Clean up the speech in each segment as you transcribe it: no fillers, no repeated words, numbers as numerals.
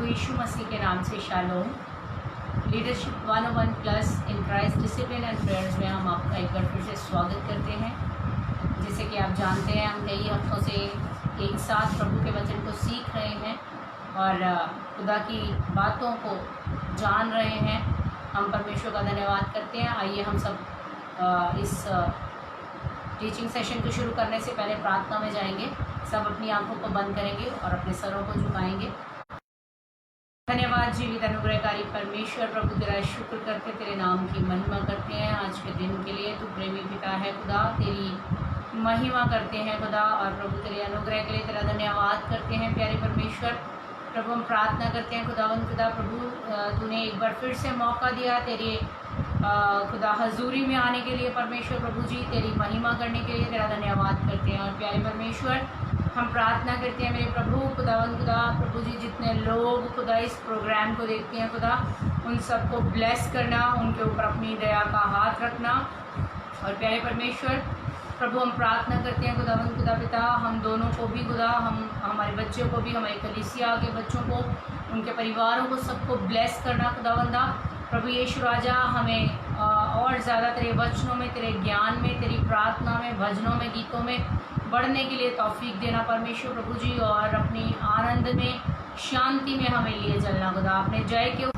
प्रभु यीशु मसीह के नाम से shalom. Leadership 101 plus in Christ discipline and prayers में हम आपका एक बार फिर से स्वागत करते हैं। जैसे कि आप जानते हैं, हम कई हफ्तों से एक साथ प्रभु के वचन को सीख रहे हैं और खुदा की बातों को जान रहे हैं। हम परमेश्वर का धन्यवाद करते हैं। आइए हम सब इस टीचिंग सेशन को शुरू करने से पहले प्रार्थना में जाएंगे। सब अपनी आंखों को बंद करेंगे और अपने सरों को झुकाएंगे। धन्यवाद जीवित अनुग्रहकारी परमेश्वर, प्रभु तेरा शुक्र करते, तेरे नाम की महिमा करते हैं आज के दिन के लिए। तू प्रेमी पिता है खुदा, तेरी महिमा करते हैं खुदा, और प्रभु तेरे अनुग्रह के लिए तेरा धन्यवाद करते हैं प्यारे परमेश्वर। प्रभु हम प्रार्थना करते हैं खुदावंद खुदा, प्रभु तूने एक बार फिर से मौका दिया तेरे खुदा हजूरी में आने के लिए परमेश्वर। प्रभु जी तेरी महिमा करने के लिए तेरा धन्यवाद करते हैं। और प्यारे परमेश्वर हम प्रार्थना करते हैं मेरे प्रभु खुदावंद खुदा, प्रभु जी जितने लोग खुदा इस प्रोग्राम को देखते हैं खुदा, उन सबको ब्लेस करना, उनके ऊपर अपनी दया का हाथ रखना। और प्यारे परमेश्वर प्रभु हम प्रार्थना करते हैं खुदावंद खुदा पिता, हम दोनों को भी खुदा, हम हमारे बच्चों को भी, हमारी कलीसिया के बच्चों को, उनके परिवारों को, सबको ब्लेस करना खुदावंदा। प्रभु यीशु राजा हमें और ज़्यादा तेरे वचनों में, तेरे ज्ञान में, तेरी प्रार्थना में, भजनों में, गीतों में बढ़ने के लिए तौफीक देना परमेश्वर प्रभु जी, और अपनी आनंद में, शांति में हमें लिए चलना खुदा। अपने जय के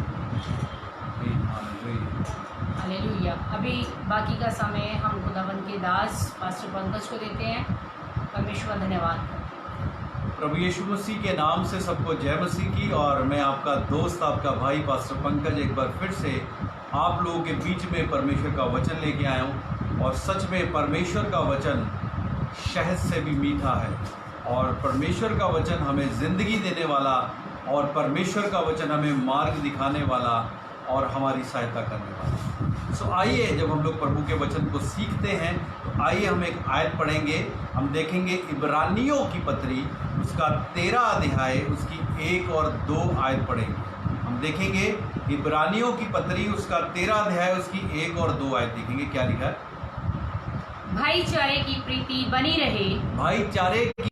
हालेलुया। अभी बाकी का समय हम खुदावन के दास पास्टर पंकज को देते हैं। परमेश्वर धन्यवाद। प्रभु यीशु मसीह के नाम से सबको जय मसीह की। और मैं आपका दोस्त, आपका भाई पास्टर पंकज एक बार फिर से आप लोगों के बीच में परमेश्वर का वचन लेके आया हूँ। और सच में परमेश्वर का वचन शहद से भी मीठा है, और परमेश्वर का वचन हमें ज़िंदगी देने वाला, और परमेश्वर का वचन हमें मार्ग दिखाने वाला और हमारी सहायता करने वाला। सो आइए, जब हम लोग प्रभु के वचन को सीखते हैं तो आइए हम एक आयत पढ़ेंगे। हम देखेंगे इब्रानियों की पत्री उसका 13 अध्याय उसकी 1 और 2 आयत पढ़ेंगे। हम देखेंगे इब्रानियों की पत्री उसका 13 अध्याय उसकी 1 और 2 आयत देखेंगे। क्या लिखा है? भाईचारे की प्रीति बनी रहे, भाईचारे की,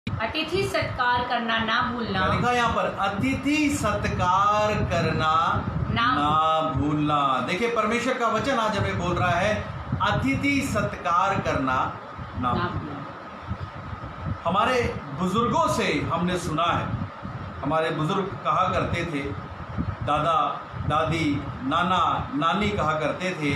अतिथि सत्कार करना ना भूलना। लिखा यहाँ पर, अतिथि सत्कार करना ना भूलना। देखिए परमेश्वर का वचन आज हमें बोल रहा है अतिथि सत्कार करना ना भूलना। हमारे बुजुर्गों से हमने सुना है, हमारे बुजुर्ग कहा करते थे, दादा दादी नाना नानी कहा करते थे,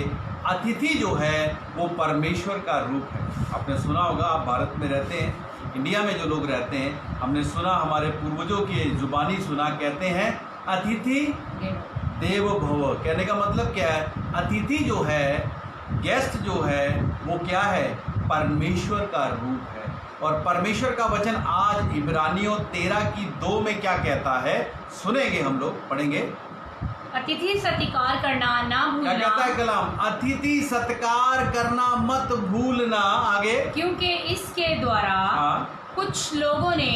अतिथि जो है वो परमेश्वर का रूप है। आपने सुना होगा, आप भारत में रहते हैं, इंडिया में जो लोग रहते हैं, हमने सुना, हमारे पूर्वजों की जुबानी सुना, कहते हैं अतिथि देवो भव। कहने का मतलब क्या है? अतिथि जो है, गेस्ट जो है, वो क्या है? परमेश्वर का रूप है। और परमेश्वर का वचन आज इब्रानियों 13 की 2 में क्या कहता है, सुनेंगे, हम लोग पढ़ेंगे। अतिथि सत्कार करना ना भूलना। क्या कहता है कलाम? अतिथि सत्कार करना मत भूलना। आगे, क्योंकि इसके द्वारा कुछ लोगों ने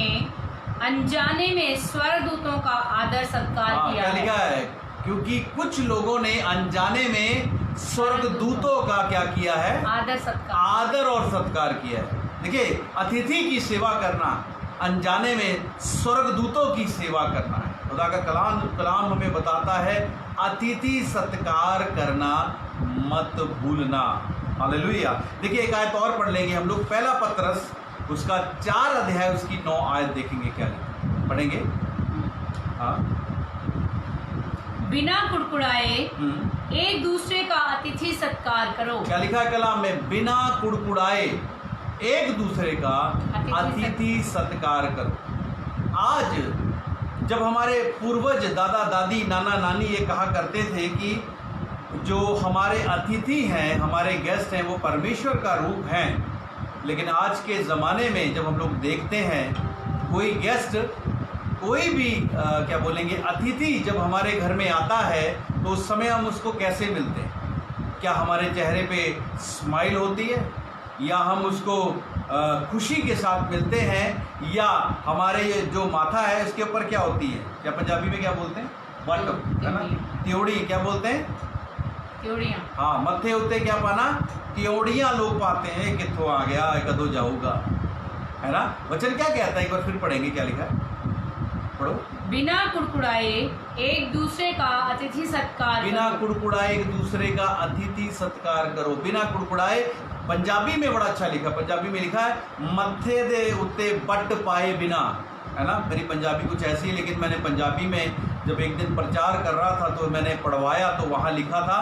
अनजाने में स्वर्गदूतों का आदर सत्कार किया है। लिखा है, क्योंकि कुछ लोगों ने अनजाने में स्वर्गदूतों का क्या किया है? आदर और सत्कार किया है। देखिए, अतिथि की सेवा करना, अनजाने में स्वर्गदूतों की सेवा करना है। खुदा का कलाम हमें बताता है अतिथि सत्कार करना मत भूलना। हालेलुया। देखिए एक आयत और पढ़ लेंगे हम लोग, पहला पत्रस उसका 4 अध्याय उसकी 9 आयत देखेंगे। क्या पढ़ेंगे? हाँ, बिना कुड़कुड़ाए एक दूसरे का अतिथि सत्कार करो। क्या लिखा है कलाम में? बिना कुड़कुड़ाए एक दूसरे का अतिथि सत्कार करो। आज जब हमारे पूर्वज दादा दादी नाना नानी ये कहा करते थे कि जो हमारे अतिथि हैं, हमारे गेस्ट हैं, वो परमेश्वर का रूप हैं, लेकिन आज के ज़माने में जब हम लोग देखते हैं कोई गेस्ट, कोई भी क्या बोलेंगे, अतिथि जब हमारे घर में आता है तो उस समय हम उसको कैसे मिलते हैं? क्या हमारे चेहरे पे स्माइल होती है, या हम उसको खुशी के साथ मिलते हैं, या हमारे जो माथा है उसके ऊपर क्या होती है? क्या पंजाबी में क्या बोलते हैं? बट है ना, त्योड़ी। क्या बोलते हैं? त्योड़ियाँ। हाँ, मत्थे उत्ते क्या पाना? त्योड़ियाँ लोग पाते हैं। कित्थों आ गया, कदों जाऊगा, है ना। वचन क्या कहता है? एक बार फिर पढ़ेंगे। क्या लिखा है? पढ़ो। बिना कुड़कुड़ाए एक दूसरे का अतिथि सत्कार बिना करो। कुड़कुड़ाए एक दूसरे का अतिथि सत्कार करो। बिना कुड़कुड़ाए, पंजाबी में बड़ा अच्छा लिखा, पंजाबी में लिखा है मत्थे दे उत्ते बट पाए बिना, है ना। मेरी पंजाबी कुछ ऐसी है, लेकिन मैंने पंजाबी में जब एक दिन प्रचार कर रहा था तो मैंने पढ़वाया तो वहाँ लिखा था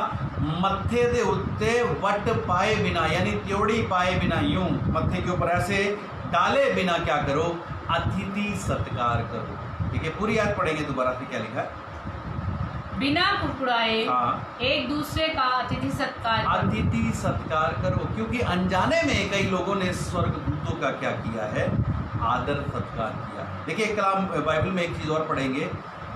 मत्थे दे उत्ते वट पाए बिना, यानी त्योड़ी पाए बिना, यूं मत्थे के ऊपर ऐसे डाले बिना क्या करो, अतिथि सत्कार करो। ठीक है, पूरी याद पढ़ेंगे दोबारा से क्या लिखा है। बिना कुड़कुड़ाए हाँ, एक दूसरे का अतिथि सत्कार करो। अतिथि सत्कार करो, क्योंकि अनजाने में कई लोगों ने स्वर्गदूतों का क्या किया है, आदर सत्कार किया। देखिए कलाम बाइबल में एक चीज़ और पढ़ेंगे,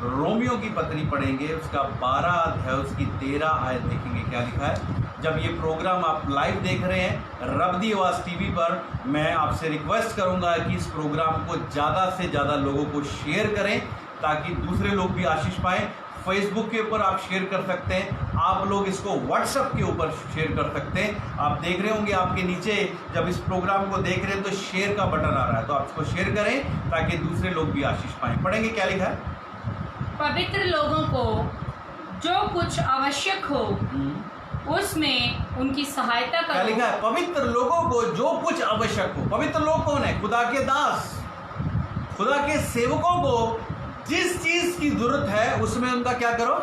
रोमियो की पत्री पढ़ेंगे, उसका 12 अध्याय उसकी 13 आयत देखेंगे क्या लिखा है। जब ये प्रोग्राम आप लाइव देख रहे हैं रब दी आवाज़ टीवी पर, मैं आपसे रिक्वेस्ट करूंगा कि इस प्रोग्राम को ज़्यादा से ज़्यादा लोगों को शेयर करें ताकि दूसरे लोग भी आशीष पाएँ। फेसबुक के ऊपर आप शेयर कर सकते हैं, आप लोग इसको व्हाट्सएप के ऊपर शेयर कर सकते हैं। आप देख रहे होंगे आपके नीचे जब इस प्रोग्राम को देख रहे हैं तो शेयर का बटन आ रहा है, तो आप इसको शेयर करें ताकि दूसरे लोग भी आशीष पाएं। पढ़ेंगे क्या लिखा है। पवित्र लोगों को जो कुछ आवश्यक हो उसमें उनकी सहायता क्या करो। लिखा है, पवित्र लोगों को जो कुछ आवश्यक हो। पवित्र लोग कौन है, खुदा के दास, खुदा के सेवकों को जिस चीज की जरूरत है उसमें उनका क्या करो,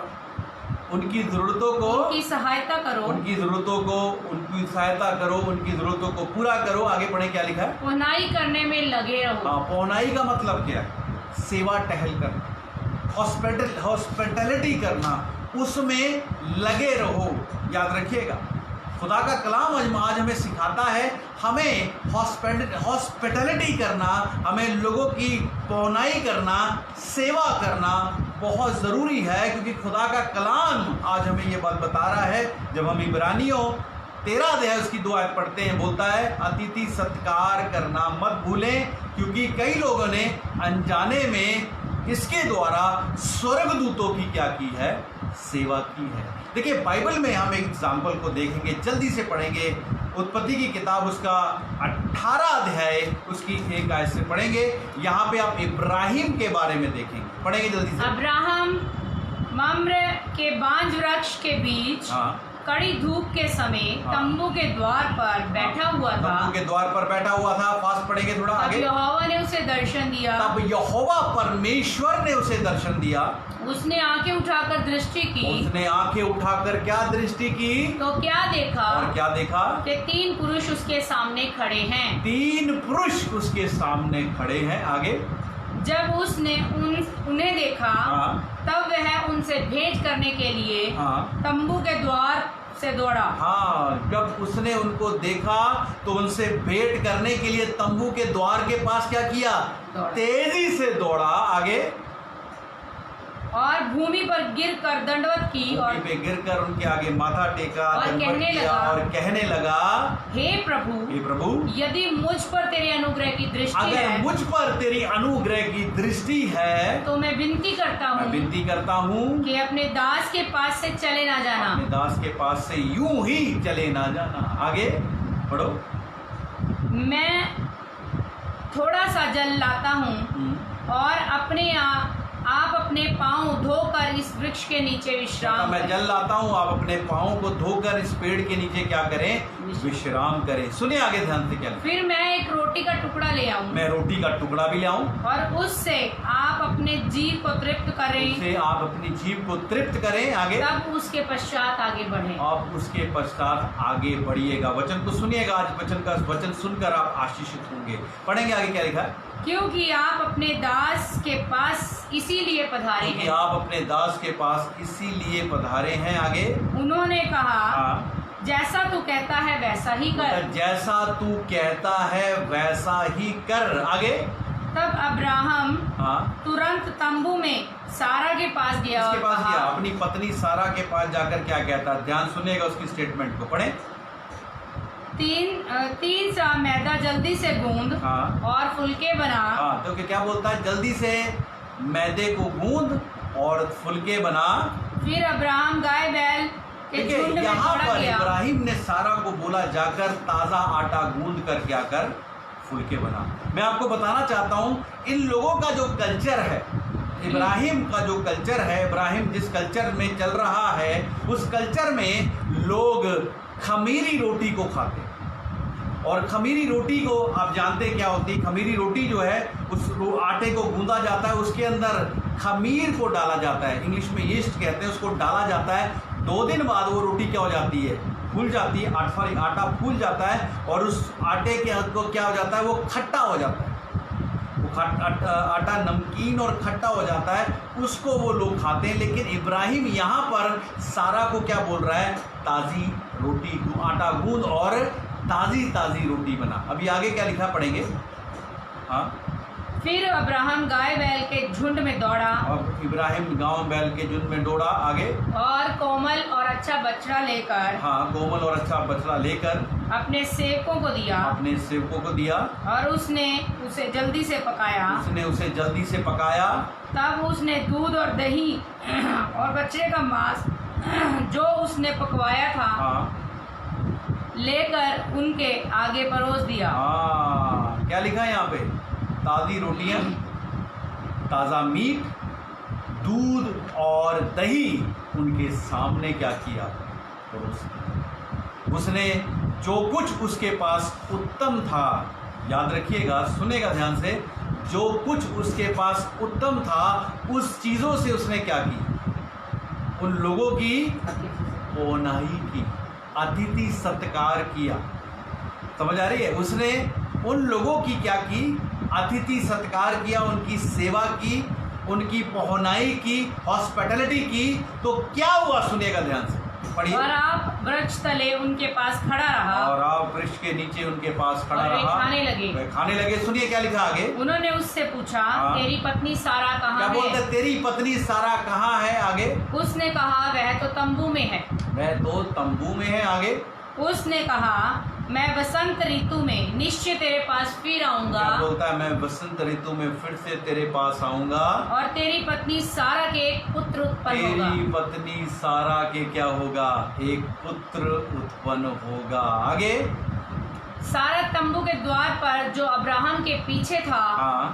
उनकी जरूरतों को, उनकी सहायता करो। उनकी जरूरतों को, उनकी सहायता करो, उनकी जरूरतों को पूरा करो। आगे पढ़े क्या लिखा है। पुनाई करने में लगे रहो। हाँ, पौनाई का मतलब क्या है, सेवा टहल करना, हॉस्पिटैलिटी करना, उसमें लगे रहो। याद रखिएगा, खुदा का कलाम आज हमें सिखाता है हमें हॉस्पिटैलिटी करना, हमें लोगों की पौनाई करना, सेवा करना बहुत ज़रूरी है, क्योंकि खुदा का कलाम आज हमें ये बात बता रहा है। जब हम इब्रानियों 13 अध्याय उसकी 2 आयत पढ़ते हैं, बोलता है अतिथि सत्कार करना मत भूलें, क्योंकि कई लोगों ने अनजाने में इसके द्वारा स्वर्गदूतों की क्या की है, सेवा की है। देखिए बाइबल में हम एक एग्जाम्पल को देखेंगे, जल्दी से पढ़ेंगे। उत्पत्ति की किताब उसका 18 अध्याय उसकी 1 आयत से पढ़ेंगे। यहाँ पे आप इब्राहिम के बारे में देखेंगे, पढ़ेंगे जल्दी से। अब्राहम मम्रे के बांज वृक्ष के बीच हाँ, कड़ी धूप के समय हाँ। तंबू के द्वार पर बैठा हुआ था। तंबू के द्वार पर बैठा हुआ था। फास्ट पढ़ेंगे थोड़ा तब आगे। यहोवा ने उसे दर्शन दिया। तब यहोवा परमेश्वर ने उसे दर्शन दिया। उसने आंखें उठाकर दृष्टि की। उसने आंखें उठाकर क्या दृष्टि की, तो क्या देखा और क्या देखा, कि 3 पुरुष उसके सामने खड़े हैं। 3 पुरुष उसके सामने खड़े हैं। आगे। जब उसने उन्हें देखा, हाँ, तब वह उनसे भेंट करने के लिए हाँ, तंबू के द्वार से दौड़ा। हाँ, जब उसने उनको देखा तो उनसे भेंट करने के लिए तंबू के द्वार के पास क्या किया, दौड़ा। तेजी से दौड़ा। आगे। और भूमि पर गिर कर दंडवत की और भूमि पे गिरकर उनके आगे माथा टेका, और दंडवत कहने किया लगा, और कहने लगा, हे प्रभु, हे प्रभु, यदि मुझ पर तेरे अनुग्रह की दृष्टि अगर है, मुझ पर तेरी अनुग्रह की दृष्टि है तो मैं विनती करता मैं हूँ विनती करता हूँ कि अपने दास के पास से चले ना जाना। अपने दास के पास से यूं ही चले ना जाना। आगे पढ़ो। मैं थोड़ा सा जल लाता हूँ और आप अपने पांव धोकर इस वृक्ष के नीचे विश्राम मैं करें। जल लाता हूँ, आप अपने पाँव को धोकर इस पेड़ के नीचे क्या करें, विश्राम करें। सुनिए आगे ध्यान से क्या। फिर मैं एक रोटी का टुकड़ा ले आऊं मैं रोटी का टुकड़ा भी ले आऊं और उससे आप अपने जीव को तृप्त करें। उससे आप अपनी जीभ को तृप्त करें। आगे। तब उसके पश्चात आगे बढ़ें। आप उसके पश्चात आगे बढ़िएगा। वचन को सुनिएगा, आज वचन का वचन सुनकर आप आशीषित होंगे। पढ़ेंगे आगे क्या लिखा है। क्योंकि आप अपने दास के पास इसीलिए पधारे क्योंकि हैं। आप अपने दास के पास इसीलिए पधारे हैं। आगे। उन्होंने कहा, हाँ, जैसा तू कहता है वैसा ही कर। जैसा तू कहता है वैसा ही कर। आगे। तब अब्राहम हाँ, तुरंत तंबू में सारा के पास गया और उसके पास कहा, गया, अपनी पत्नी सारा के पास जाकर क्या कहता है, ध्यान सुनिएगा उसकी स्टेटमेंट को। पढ़े। 3 सा मैदा जल्दी से गूंद हाँ, और फुलके बना। हाँ, तो क्या बोलता है, जल्दी से मैदे को गूंद और फुलके बना। फिर अब्राहम गाय बैल के देखिए झुंड में यहाँ दौड़ा पर गया। इब्राहिम ने सारा को बोला जाकर ताज़ा आटा गूंद कर क्या कर, फुलके बना। मैं आपको बताना चाहता हूँ इन लोगों का जो कल्चर है, इब्राहिम का जो कल्चर है, इब्राहिम जिस कल्चर में चल रहा है, उस कल्चर में लोग खमीरी रोटी को खाते हैं। और खमीरी रोटी को आप जानते हैं क्या होती है? खमीरी रोटी जो है, उस आटे को गूंदा जाता है, उसके अंदर खमीर को डाला जाता है, इंग्लिश में यीस्ट कहते हैं, उसको डाला जाता है। 2 दिन बाद वो रोटी क्या हो जाती है? फूल जाती है। आटा फूल जाता है और उस आटे के को क्या हो जाता है? वो खट्टा हो जाता है। वो आटा नमकीन और खट्टा हो जाता है, उसको वो लोग खाते हैं। लेकिन इब्राहिम यहाँ पर सारा को क्या बोल रहा है? ताज़ी रोटी, आटा गूंद और ताज़ी रोटी बना। अभी आगे क्या लिखा पढ़ेंगे? हाँ, फिर अब्राहम गाय बैल के झुंड में दौड़ा, और इब्राहिम गांव बैल के झुंड में दौड़ा। आगे, और कोमल और अच्छा बछड़ा लेकर, हाँ, कोमल और अच्छा बछड़ा लेकर अपने सेवकों को दिया, अपने सेवकों को दिया, और उसने उसे जल्दी से पकाया। उसने उसे जल्दी से पकाया। तब उसने दूध और दही और बच्चे का मांस जो उसने पकवाया था हाँ, लेकर उनके आगे परोस दिया। हाँ, क्या लिखा है यहाँ पे? ताज़ी रोटियाँ, ताज़ा मीट, दूध और दही उनके सामने क्या किया? परोस दिया। उसने जो कुछ उसके पास उत्तम था, याद रखिएगा, सुनेगा ध्यान से, जो कुछ उसके पास उत्तम था, उस चीज़ों से उसने क्या की? उन लोगों की ओनाई की, अतिथि सत्कार किया। समझ आ रही है? उसने उन लोगों की क्या की? अतिथि सत्कार किया, उनकी सेवा की, उनकी पहुनाई की, हॉस्पिटैलिटी की। तो क्या हुआ? सुनिएगा ध्यान से, पढ़िए। और आप वृक्ष तले उनके पास खड़ा रहा, और आप वृक्ष के नीचे उनके पास खड़ा और वे रहा, खाने लगे। वे खाने लगे। सुनिए क्या लिखा आगे। उन्होंने उससे पूछा, हाँ। तेरी पत्नी सारा क्या कहाँ बोलते है? हैं? तेरी पत्नी सारा कहाँ है? आगे, उसने कहा, वह तो तंबू में है। वह तो तंबू में है। आगे, उसने कहा, मैं बसंत ऋतु में निश्चय तेरे पास फिर आऊंगा, क्या बोलता है? मैं बसंत ऋतु में फिर से तेरे पास आऊंगा, और तेरी पत्नी सारा के एक पुत्र उत्पन्न होगा। तेरी पत्नी सारा के क्या होगा? एक पुत्र उत्पन्न होगा। आगे, सारा तंबू के द्वार पर जो अब्राहम के पीछे था हाँ,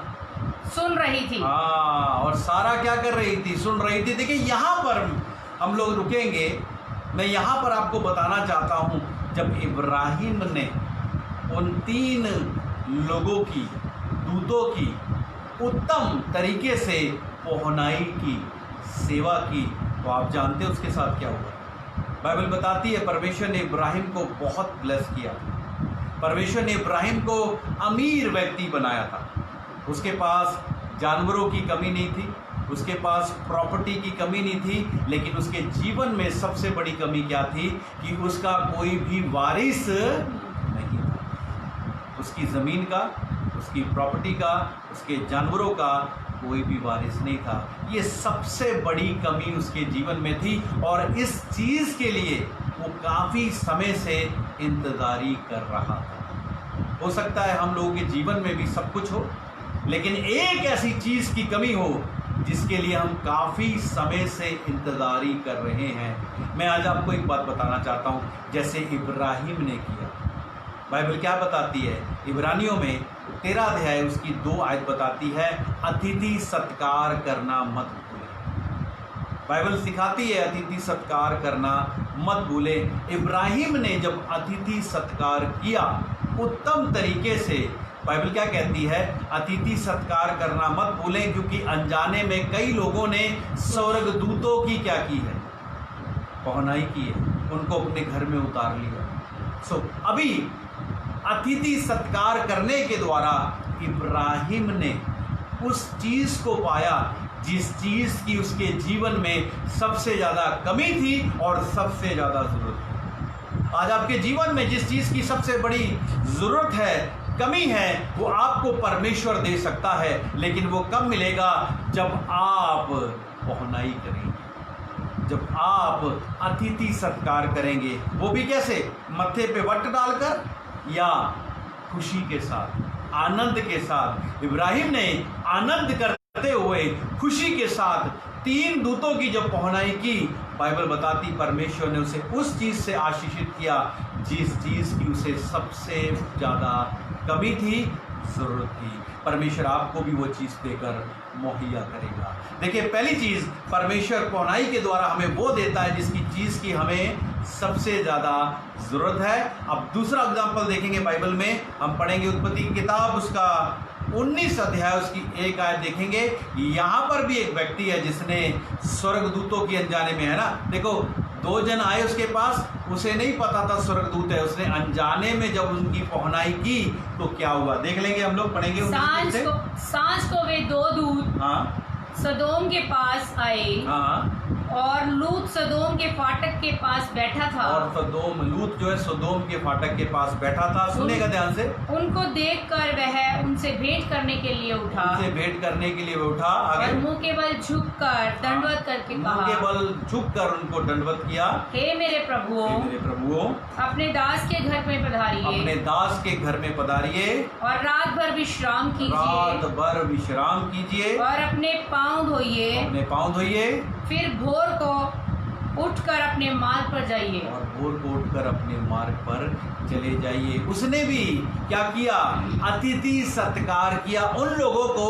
सुन रही थी। हाँ, और सारा क्या कर रही थी? सुन रही थी। देखिए, यहाँ पर हम लोग रुकेंगे। मैं यहाँ पर आपको बताना चाहता हूँ, जब इब्राहिम ने उन 3 लोगों की, दूतों की उत्तम तरीके से पहुनाई की, सेवा की, तो आप जानते हैं उसके साथ क्या हुआ? बाइबल बताती है परमेश्वर ने इब्राहिम को बहुत ब्लेस किया। परमेश्वर ने इब्राहिम को अमीर व्यक्ति बनाया था। उसके पास जानवरों की कमी नहीं थी, उसके पास प्रॉपर्टी की कमी नहीं थी, लेकिन उसके जीवन में सबसे बड़ी कमी क्या थी? कि उसका कोई भी वारिस नहीं था। उसकी ज़मीन का, उसकी प्रॉपर्टी का, उसके जानवरों का कोई भी वारिस नहीं था। ये सबसे बड़ी कमी उसके जीवन में थी, और इस चीज़ के लिए वो काफ़ी समय से इंतज़ारी कर रहा था। हो सकता है हम लोगों के जीवन में भी सब कुछ हो, लेकिन एक ऐसी चीज़ की कमी हो जिसके लिए हम काफ़ी समय से इंतज़ारी कर रहे हैं। मैं आज आपको एक बात बताना चाहता हूँ, जैसे इब्राहिम ने किया। बाइबल क्या बताती है? इब्रानियों में 13 अध्याय उसकी 2 आयत बताती है, अतिथि सत्कार करना मत भूले। बाइबल सिखाती है अतिथि सत्कार करना मत भूले। इब्राहिम ने जब अतिथि सत्कार किया उत्तम तरीके से, बाइबल क्या कहती है? अतिथि सत्कार करना मत भूलें, क्योंकि अनजाने में कई लोगों ने स्वर्गदूतों की क्या की है? पहुनाई की है, उनको अपने घर में उतार लिया। अभी अतिथि सत्कार करने के द्वारा इब्राहिम ने उस चीज़ को पाया जिस चीज़ की उसके जीवन में सबसे ज़्यादा कमी थी और सबसे ज़्यादा ज़रूरत थी। आज आपके जीवन में जिस चीज़ की सबसे बड़ी ज़रूरत है, कमी है, वो आपको परमेश्वर दे सकता है, लेकिन वो कब मिलेगा? जब आप पहुनाई करेंगे, जब आप अतिथि सत्कार करेंगे। वो भी कैसे? मत्थे पे वट डालकर या खुशी के साथ, आनंद के साथ। इब्राहिम ने आनंद करते हुए, खुशी के साथ 3 दूतों की जब पहुनाई की, बाइबल बताती परमेश्वर ने उसे उस चीज़ से आशीषित किया जिस चीज़ की उसे सबसे ज़्यादा कमी थी, ज़रूरत थी। परमेश्वर आपको भी वो चीज़ देकर मुहैया करेगा। देखिए, पहली चीज़ परमेश्वर पौनाई के द्वारा हमें वो देता है जिसकी चीज़ की हमें सबसे ज़्यादा ज़रूरत है। अब दूसरा एग्जाम्पल देखेंगे बाइबल में, हम पढ़ेंगे उत्पत्ति की किताब उसका 19 अध्याय उसकी 1 आयत देखेंगे। यहाँ पर भी एक व्यक्ति है जिसने स्वर्गदूतों की अनजाने में, है ना, देखो 2 जन आए उसके पास, उसे नहीं पता था स्वर्गदूत है, उसने अनजाने में जब उनकी पहुनाई की तो क्या हुआ देख लेंगे, हम लोग पढ़ेंगे। सांझ को वे 2 दूत हाँ सदोम के पास आए, हाँ, और लूत सदोम के फाटक के पास बैठा था, और सदोम, लूत जो है सदोम के फाटक के पास बैठा था। सुनेगा ध्यान से। उनको देखकर वह उनसे भेंट करने के लिए उठा, उनसे भेंट करने के लिए वह उठा, आगे, और मुंह के बल झुककर दंडवत करके कहा, मुंह के बल झुककर उनको दंडवत किया, हे मेरे प्रभुओं, हे मेरे प्रभुओं, अपने दास के घर में पधारिए, अपने दास के घर में पधारिए, और रात भर विश्राम रात कीजिए, भर विश्राम कीजिए, और अपने पाँव धोइए, अपने पाँव धोइए, फिर भोर को उठकर अपने मार्ग पर जाइए, और भोर को उठकर अपने मार्ग पर चले जाइए। उसने भी क्या किया? अतिथि सत्कार किया उन लोगों को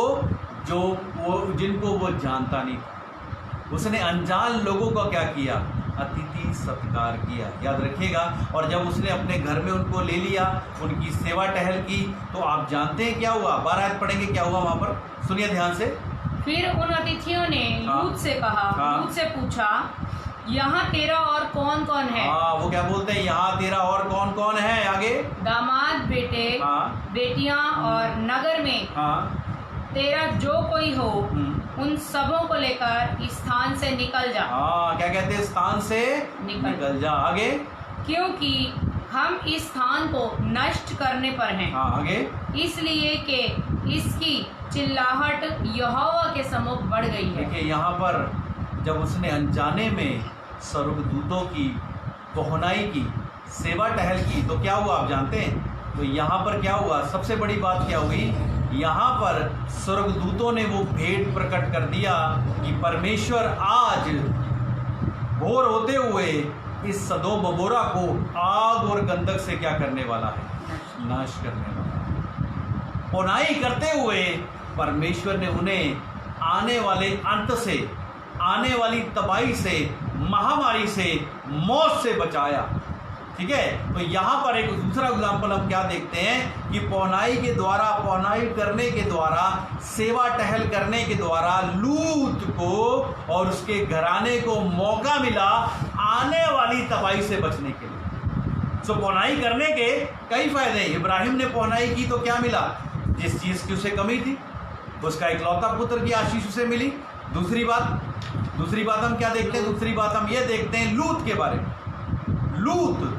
जिनको वो जानता नहीं था। उसने अनजान लोगों का क्या किया? अतिथि सत्कार किया, याद रखिएगा। और जब उसने अपने घर में उनको ले लिया, उनकी सेवा टहल की, तो आप जानते हैं क्या हुआ? 12 आयत पढ़ेंगे, क्या हुआ वहां पर, सुनिए ध्यान से। फिर उन अतिथियों ने लूत से कहा, लूत से पूछा, यहाँ तेरा और कौन कौन है? हाँ, वो क्या बोलते हैं, यहाँ तेरा और कौन कौन है? आगे, दामाद, बेटे, बेटियां, और नगर में तेरा जो कोई हो, उन सबों को लेकर इस स्थान से निकल जा। हाँ, क्या कहते हैं? स्थान से निकल जा। आगे, क्योंकि हम इस स्थान को नष्ट करने पर हैं। हाँ, आगे, इसलिए कि इसकी चिल्लाहट यहोवा के सम्मुख बढ़ गई है। देखिए, यहाँ पर जब उसने अनजाने में स्वर्गदूतों की पहुनाई की, सेवा टहल की, तो क्या हुआ आप जानते हैं? तो यहाँ पर क्या हुआ? सबसे बड़ी बात क्या हुई? यहाँ पर स्वर्गदूतों ने वो भेद प्रकट कर दिया कि परमेश्वर आज भोर होते हुए इस सदोम अमोरा को आग और गंधक से क्या करने वाला है? नाश करने वाला है। पौनाई करते हुए परमेश्वर ने उन्हें आने वाले अंत से, आने वाली तबाही से, महामारी से, मौत से बचाया। ठीक है, तो यहाँ पर एक दूसरा एग्जाम्पल हम क्या देखते हैं कि पौनाई के द्वारा, पौनाई करने के द्वारा, सेवा टहल करने के द्वारा लूत को और उसके घराने को मौका मिला आने वाली तबाही से बचने के लिए। सो पौनाई करने के कई फायदे हैं। इब्राहिम ने पौनाई की तो क्या मिला? जिस चीज़ की उसे कमी थी, उसका इकलौता पुत्र की आशीष उसे मिली। दूसरी बात हम क्या देखते हैं? दूसरी बात हम ये देखते हैं लूत के बारे में। लूत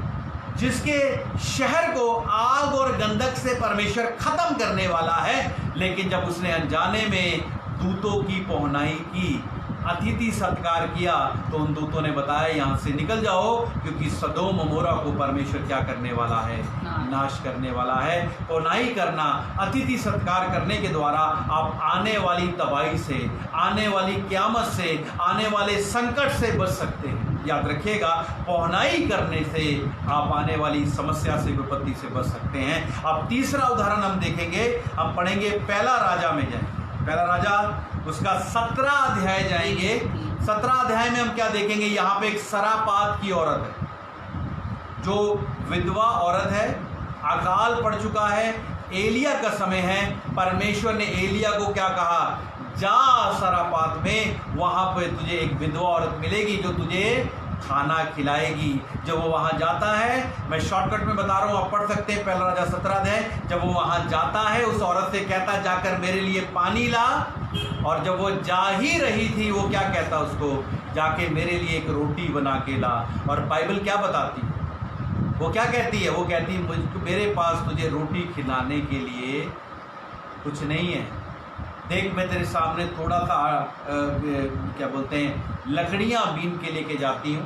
जिसके शहर को आग और गंधक से परमेश्वर खत्म करने वाला है, लेकिन जब उसने अनजाने में दूतों की पहुनाई की, अतिथि सत्कार किया, तो उन दूतों ने बताया यहाँ से निकल जाओ, क्योंकि सदोम अमोरा को परमेश्वर क्या करने वाला है? नाश करने वाला है। पौनाई करना, अतिथि सत्कार करने के द्वारा आप आने वाली तबाही से, आने वाली क़यामत से, आने वाले संकट से बच सकते हैं। याद रखिएगा, पौनाई करने से आप आने वाली समस्या से, विपत्ति से बच सकते हैं। अब तीसरा उदाहरण हम देखेंगे, हम पढ़ेंगे पहला राजा में जाएंगे। पहला राजा उसका 17 अध्याय जाएंगे। 17 अध्याय में हम क्या देखेंगे? यहाँ पे एक सरापात की औरत है, जो विधवा औरत है, अकाल पड़ चुका है, एलिया का समय है। परमेश्वर ने एलिया को क्या कहा? जा सरापात में, वहाँ पे तुझे एक विधवा औरत मिलेगी जो तुझे खाना खिलाएगी। जब वो वहाँ जाता है, मैं शॉर्टकट में बता रहा हूँ, आप पढ़ सकते हैं पहला राजा 17 अध्याय। जब वो वहाँ जाता है, उस औरत से कहता है जाकर मेरे लिए पानी ला, और जब वो जा ही रही थी, वो क्या कहता उसको? जाके मेरे लिए एक रोटी बना के ला। और बाइबल क्या बताती है? वो क्या कहती है? वो कहती है मेरे पास तुझे रोटी खिलाने के लिए कुछ नहीं है। देख, मैं तेरे सामने थोड़ा सा क्या बोलते हैं, लकड़ियाँ बीन के लेके जाती हूँ,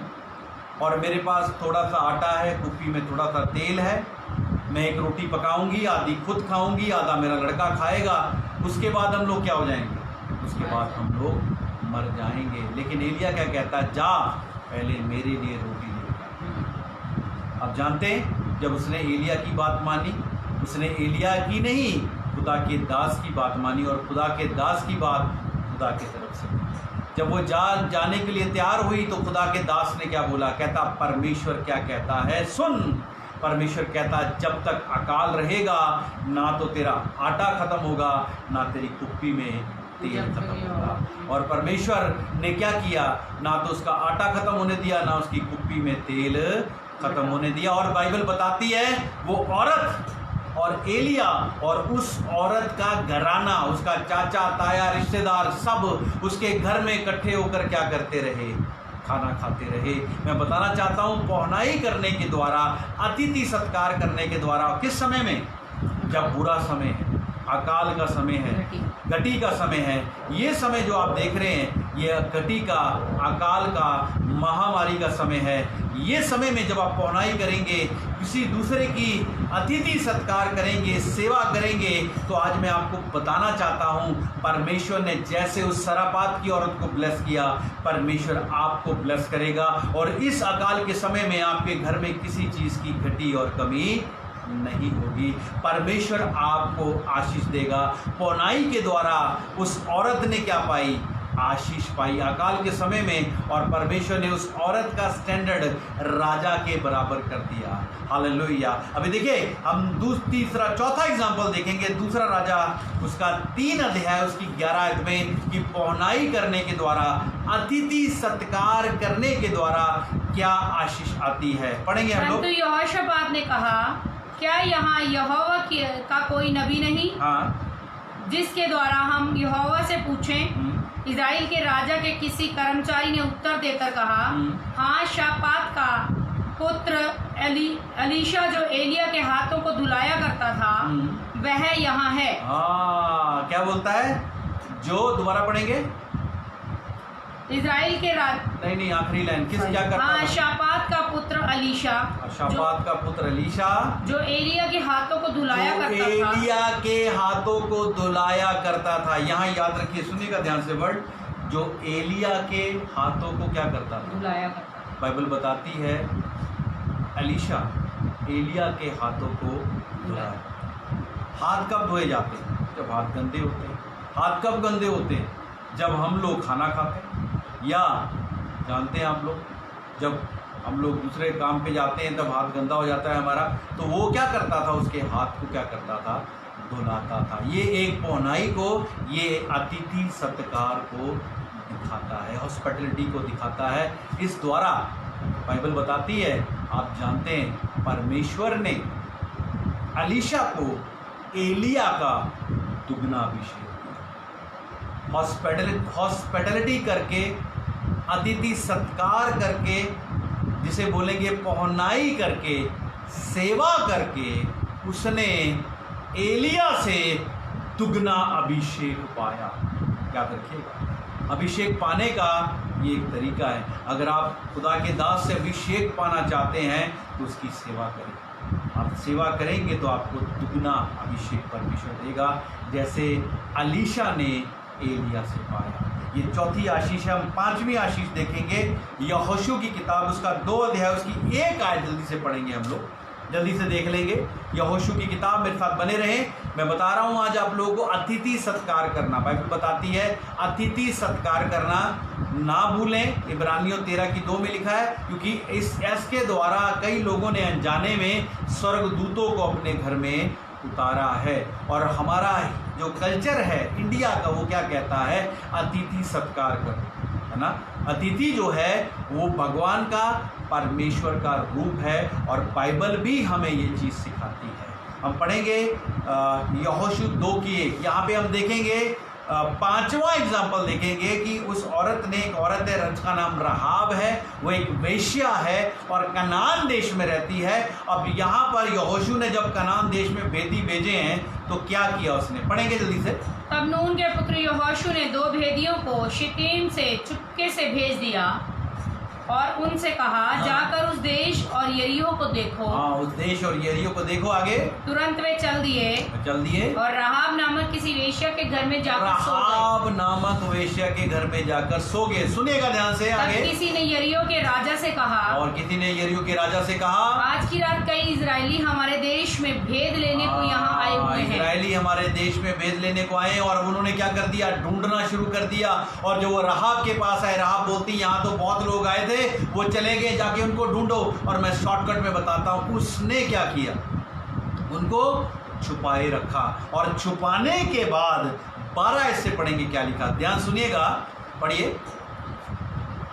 और मेरे पास थोड़ा सा आटा है, कुप्पी में थोड़ा सा तेल है। मैं एक रोटी पकाऊंगी, आधी खुद खाऊंगी, आधा मेरा लड़का खाएगा। उसके बाद हम लोग क्या हो जाएंगे? उसके बाद हम लोग मर जाएंगे। लेकिन एलिया क्या कहता? जा पहले मेरे लिए रोटी लेकर। अब जानते हैं, जब उसने एलिया की बात मानी, उसने एलिया की नहीं, खुदा के दास की बात मानी और खुदा के दास की बात खुदा की तरफ से। जब वो जाने के लिए तैयार हुई तो खुदा के दास ने क्या बोला? कहता परमेश्वर क्या कहता है सुन। परमेश्वर कहता जब तक अकाल रहेगा ना तो तेरा आटा खत्म होगा ना तेरी कुप्पी में तेल खत्म होगा। और परमेश्वर ने क्या किया? ना तो उसका आटा खत्म होने दिया ना उसकी कुप्पी में तेल खत्म होने दिया। और बाइबल बताती है वो औरत और एलिया और उस औरत का घराना, उसका चाचा ताया रिश्तेदार सब उसके घर में इकट्ठे होकर क्या करते रहे? खाना खाते रहे। मैं बताना चाहता हूँ पौनाई करने के द्वारा, अतिथि सत्कार करने के द्वारा, किस समय में? जब बुरा समय है, अकाल का समय है, घटी का समय है। ये समय जो आप देख रहे हैं ये घटी का, अकाल का, महामारी का समय है। ये समय में जब आप पौनाई करेंगे, किसी दूसरे की अतिथि सत्कार करेंगे, सेवा करेंगे, तो आज मैं आपको बताना चाहता हूँ परमेश्वर ने जैसे उस सरापात की औरत को ब्लेस किया, परमेश्वर आपको ब्लेस करेगा। और इस अकाल के समय में आपके घर में किसी चीज़ की घटी और कमी नहीं होगी। परमेश्वर आपको आशीष देगा। पौनाई के द्वारा उस औरत ने क्या पाई? आशीष पाई अकाल के समय में। और परमेश्वर ने उस औरत का स्टैंडर्ड राजा के बराबर कर दिया। हालेलुया। अभी देखिए हम तीसरा चौथा एग्जाम्पल देखेंगे। दूसरा राजा उसका 3 अध्याय उसकी 11 आयत में कि पौनाई करने के द्वारा, अतिथि सत्कार करने के द्वारा क्या आशीष आती है। पढ़ेंगे हम लोग। परंतु यहोशापात ने कहा क्या यहाँ यहोवा का कोई नबी नहीं? हाँ, जिसके द्वारा हम यहोवा से पूछें। इज़राइल के राजा के किसी कर्मचारी ने उत्तर देकर कहा हाँ, शापात का पुत्र एलीशा जो एलिया के हाथों को धुलाया करता था वह यहाँ है। हाँ, क्या बोलता है? जो दोबारा पढ़ेंगे। इज़राइल के नहीं आखिरी लाइन किस क्या करता हाँ, था? शापात का पुत्र एलीशा, शापात का पुत्र एलीशा जो एलिया के हाथों को धुलाया करता था। एलिया के हाथों को धुलाया करता था। यहाँ याद रखिए, सुनिएगा ध्यान से वर्ड, जो एलिया के हाथों को क्या करता था? धुलाया करता। बाइबल बताती है एलीशा एलिया के हाथों को धुलाया। हाथ कब धोए जाते हैं? जब हाथ गंदे होते हैं। हाथ कब गंदे होते हैं? जब हम लोग खाना खाते हैं, या जानते हैं आप लोग, जब हम लोग दूसरे काम पे जाते हैं तब हाथ गंदा हो जाता है हमारा, तो वो क्या करता था? उसके हाथ को क्या करता था? धुलाता था। ये एक पौनाई को, ये अतिथि सत्कार को दिखाता है, हॉस्पिटलिटी को दिखाता है। इस द्वारा बाइबल बताती है, आप जानते हैं परमेश्वर ने एलीशा को एलिया का दुगना अभिषेक दिया। हॉस्पिटलिटी करके, अतिथि सत्कार करके, जिसे बोलेंगे पौनाई करके, सेवा करके, उसने एलिया से दुगना अभिषेक पाया। याद रखिएगा, अभिषेक पाने का ये एक तरीका है। अगर आप खुदा के दास से अभिषेक पाना चाहते हैं तो उसकी सेवा करें। आप सेवा करेंगे तो आपको दुगना अभिषेक परमेश्वर देगा, जैसे एलीशा ने एलिया से पाया। ये चौथी आशीष है। हम 5वीं आशीष देखेंगे, यहोशू की किताब, उसका 2 अध्याय, उसकी 1 आयत जल्दी से पढ़ेंगे हम लोग, जल्दी से देख लेंगे। यहोशू की किताब, मेरे साथ बने रहें। मैं बता रहा हूँ आज आप लोगों को अतिथि सत्कार करना। बाइबल बताती है अतिथि सत्कार करना ना भूलें। इब्रानियों 13:2 में लिखा है, क्योंकि इसके द्वारा कई लोगों ने अनजाने में स्वर्गदूतों को अपने घर में उतारा है। और हमारा जो कल्चर है इंडिया का, वो क्या कहता है? अतिथि सत्कार करो, है ना। अतिथि जो है वो भगवान का, परमेश्वर का रूप है, और बाइबल भी हमें ये चीज़ सिखाती है। हम पढ़ेंगे यहोशू 2:1। यहाँ पे हम देखेंगे 5वां एग्जाम्पल देखेंगे कि उस औरत ने, एक औरत है जिसका नाम रहाब है, वो एक वेश्या है और कनान देश में रहती है। अब यहाँ पर यहोशू ने जब कनान देश में भेदी भेजे हैं तो क्या किया उसने? पढ़ेंगे जल्दी से। तब नून के पुत्र यहोशू ने 2 भेदियों को शितीम से चुपके से भेज दिया और उनसे कहा, जाकर उस देश और यरीहो को देखो। हाँ, उस देश और यरीहो को देखो। आगे तुरंत वे चल दिए और राहाब नामक किसी वेश्या के घर में जाकर सो गए। राहाब नामक वेश्या के घर में जाकर सो गए। सुनिएगा ध्यान से तब आगे। किसी ने यरीहो के राजा से कहा, और किसी ने यरीहो के राजा से कहा, आज की रात कई इजरायली हमारे देश में भेद लेने को यहाँ आए हुए हैं। इजरायली हमारे देश में भेद लेने को आए। और उन्होंने क्या कर दिया, ढूंढना शुरू कर दिया। और जो वो राहाब के पास आए, राहाब बोलती यहाँ तो बहुत लोग आए थे, वो चले गए, जाके उनको ढूंढो। और मैं शॉर्टकट में बताता हूँ उसने क्या किया, उनको छुपाए रखा। और छुपाने के बाद 12 ऐसे पढ़ेंगे क्या लिखा, ध्यान सुनिएगा, पढ़िए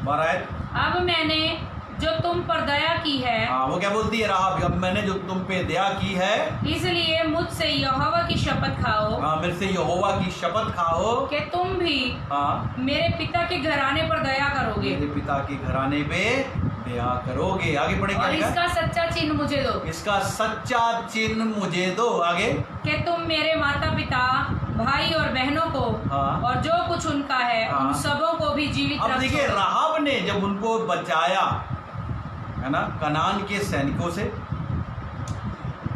12। अब मैंने जो तुम पर दया की है, हाँ, वो क्या बोलती है राहाब, अब मैंने जो तुम पे दया की है, इसलिए मुझसे यहोवा की शपथ खाओ। हाँ, मेरे से यहोवा की शपथ खाओ कि तुम भी हाँ, मेरे पिता के घराने पर दया करोगे मेरे पिता के घराने पे दया करोगे। आगे पढ़ेंगे। और इसका सच्चा चिन्ह मुझे दो। इसका सच्चा चिन्ह मुझे दो। आगे कि तुम मेरे माता पिता, भाई और बहनों को हाँ, और जो कुछ उनका है हाँ, उन सबों को भी जीवित अब देखिए रखो। राहाब ने जब उनको बचाया है ना कनान के सैनिकों से,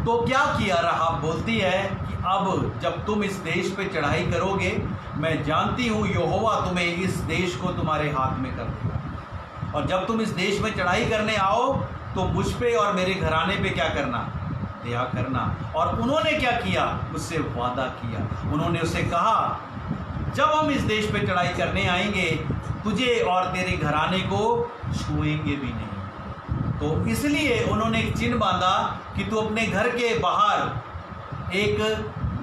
तो क्या किया, राहाब बोलती है कि अब जब तुम इस देश पे चढ़ाई करोगे, मैं जानती हूँ यहोवा तुम्हें इस देश को तुम्हारे हाथ में कर देगा। और जब तुम इस देश में चढ़ाई करने आओ तो मुझ पे और मेरे घराने पे क्या करना, दया करना। और उन्होंने क्या किया, उससे वादा किया। उन्होंने उसे कहा, जब हम इस देश पे चढ़ाई करने आएंगे, तुझे और तेरे घराने को छुएंगे भी नहीं। तो इसलिए उन्होंने एक चिन्ह बांधा कि तू अपने घर के बाहर एक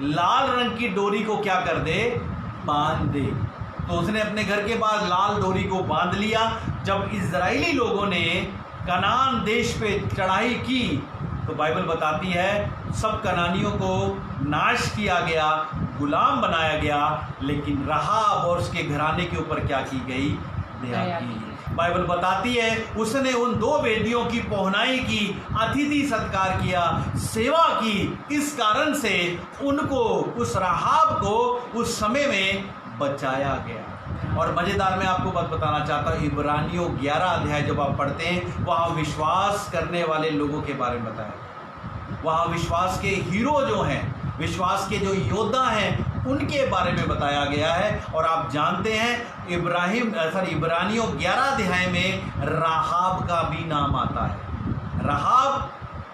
लाल रंग की डोरी को क्या कर दे, बांध दे। तो उसने अपने घर के बाहर लाल डोरी को बांध लिया। जब इजरायली लोगों ने कनान देश पे चढ़ाई की, तो बाइबल बताती है सब कनानियों को नाश किया गया, गुलाम बनाया गया, लेकिन राहाब और उसके घराने के ऊपर क्या की गई, दया की। बाइबल बताती है उसने उन 2 वेदियों की पहुनाई की, अतिथि सत्कार किया, सेवा की। इस कारण से उनको, उस राहाब को उस समय में बचाया गया। और मजेदार मैं आपको बात बताना चाहता हूँ, इब्रानियों 11 अध्याय जब आप पढ़ते हैं, वहाँ विश्वास करने वाले लोगों के बारे में बताया। वहाँ विश्वास के हीरो जो हैं, विश्वास के जो योद्धा हैं, उनके बारे में बताया गया है। और आप जानते हैं इब्रानियों 11 अध्याय में राहाब का भी नाम आता है। राहाब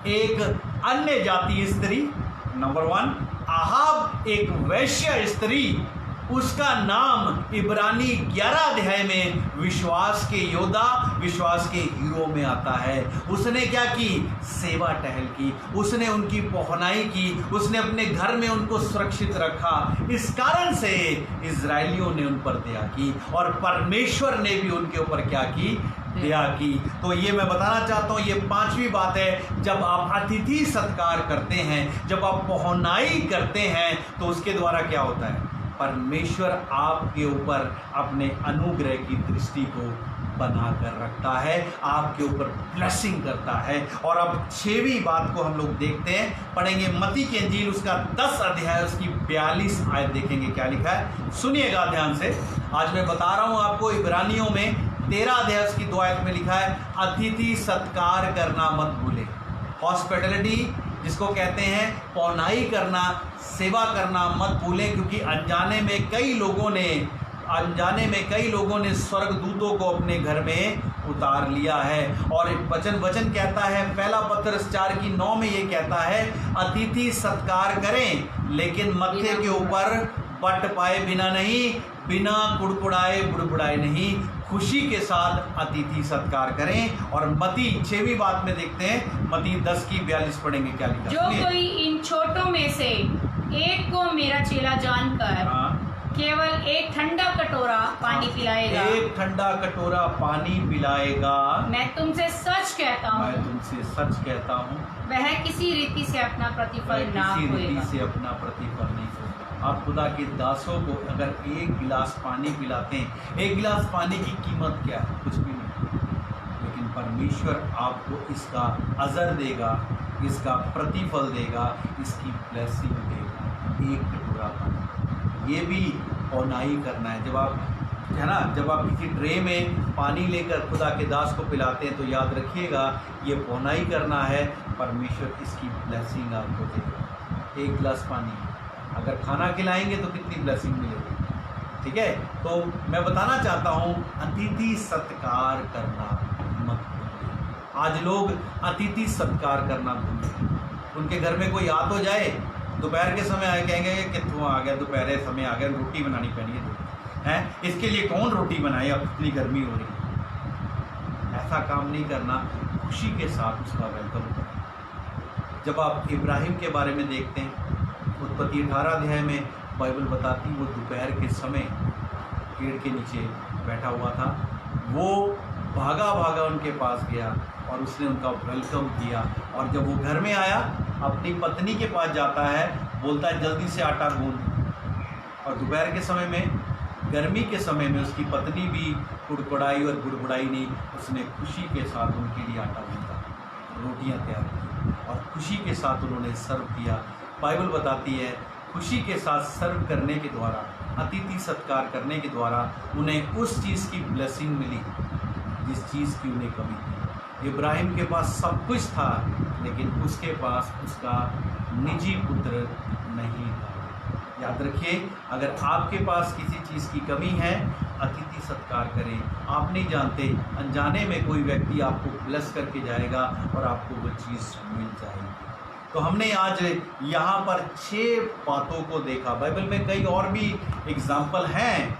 एक अन्य जातीय स्त्री, नंबर 1। आहाब एक वैश्य स्त्री, उसका नाम इब्रानी 11 अध्याय में विश्वास के योद्धा, विश्वास के हीरो में आता है। उसने क्या की, सेवा टहल की, उसने उनकी पहुनाई की, उसने अपने घर में उनको सुरक्षित रखा। इस कारण से इजरायलियों ने उन पर दया की और परमेश्वर ने भी उनके ऊपर क्या की, दया की। तो ये मैं बताना चाहता हूँ, ये 5वीं बात है, जब आप अतिथि सत्कार करते हैं, जब आप पहुनाई करते हैं, तो उसके द्वारा क्या होता है, परमेश्वर आपके ऊपर अपने अनुग्रह की दृष्टि को बनाकर रखता है, आपके ऊपर ब्लेसिंग करता है। और अब 6वीं बात को हम लोग देखते हैं, पढ़ेंगे मत्ती की इंजील उसका 10 अध्याय उसकी 42 आयत देखेंगे क्या लिखा है। सुनिएगा ध्यान से। आज मैं बता रहा हूँ आपको, इब्रानियों में 13 अध्याय उसकी 2 आयत में लिखा है, अतिथि सत्कार करना मत भूले। हॉस्पिटलिटी जिसको कहते हैं, पौनाई करना, सेवा करना मत भूलें, क्योंकि अनजाने में कई लोगों ने स्वर्गदूतों को अपने घर में उतार लिया है। और वचन कहता है, पहला पत्रस 4:9 में ये कहता है, अतिथि सत्कार करें लेकिन मत्थे के ऊपर बट पाए बिना नहीं, बिना कुड़कुड़ाए बुड़बुड़ाए नहीं, खुशी के साथ अतिथि सत्कार करें। और मत्ती 6वीं बात में देखते हैं, मत्ती 10 की 42 पढ़ेंगे क्या लिखा। जो कोई इन छोटों में से एक को मेरा चेला जानकर केवल एक ठंडा कटोरा पानी पिलाएगा, एक ठंडा कटोरा पानी पिलाएगा, मैं तुमसे सच कहता हूँ, मैं तुमसे सच कहता हूँ, वह किसी रीति से अपना प्रतिफल ना किसी रीति होएगा। से अपना प्रतिफल नहीं होगा। आप खुदा के दासों को अगर 1 गिलास पानी पिलाते हैं, 1 गिलास पानी की कीमत क्या है, कुछ भी नहीं, लेकिन परमेश्वर आपको इसका अजर देगा, इसका प्रतिफल देगा, इसकी ब्लेसिंग देगा। 1 कटोरा पानी, ये भी पौनाई करना है। जब आप है ना, जब आप किसी ट्रे में पानी लेकर खुदा के दास को पिलाते हैं तो याद रखिएगा ये पौनाई करना है, परमेश्वर इसकी ब्लेसिंग आपको देगा। एक गिलास पानी, अगर खाना खिलाएंगे तो कितनी ब्लेसिंग मिलेगी, ठीक है। तो मैं बताना चाहता हूँ अतिथि सत्कार करना मत भूलिए। आज लोग अतिथि सत्कार करना भूल गए। उनके घर में कोई आ तो जाए, दोपहर के समय आए कहेंगे कितों आ गया, दोपहर समय आ गया, रोटी बनानी पड़ी है, इसके लिए कौन रोटी बनाए, अब इतनी गर्मी हो रही है। ऐसा काम नहीं करना, खुशी के साथ उसका वेलकम करें। जब आप इब्राहिम के बारे में देखते हैं, उत्पत्ति 18 अध्याय में बाइबल बताती वो दोपहर के समय पेड़ के नीचे बैठा हुआ था, वो भागा भागा उनके पास गया और उसने उनका वेलकम किया। और जब वो घर में आया, अपनी पत्नी के पास जाता है, बोलता है जल्दी से आटा गूंद। और दोपहर के समय में, गर्मी के समय में उसकी पत्नी भी कुड़कुड़ाई और गुड़गुड़ाई नहीं, उसने खुशी के साथ उनके लिए आटा गूंदा, रोटियां तैयार की और खुशी के साथ उन्होंने सर्व किया। बाइबल बताती है खुशी के साथ सर्व करने के द्वारा, अतिथि सत्कार करने के द्वारा उन्हें उस चीज़ की ब्लेसिंग मिली जिस चीज़ की उन्हें कमी थी। इब्राहिम के पास सब कुछ था, लेकिन उसके पास उसका निजी पुत्र नहीं था। याद रखिए, अगर आपके पास किसी चीज़ की कमी है, अतिथि सत्कार करें। आप नहीं जानते, अनजाने में कोई व्यक्ति आपको ब्लेस करके जाएगा और आपको वो चीज़ मिल जाएगी। तो हमने आज यहाँ पर 6 बातों को देखा। बाइबल में कई और भी एग्जाम्पल हैं,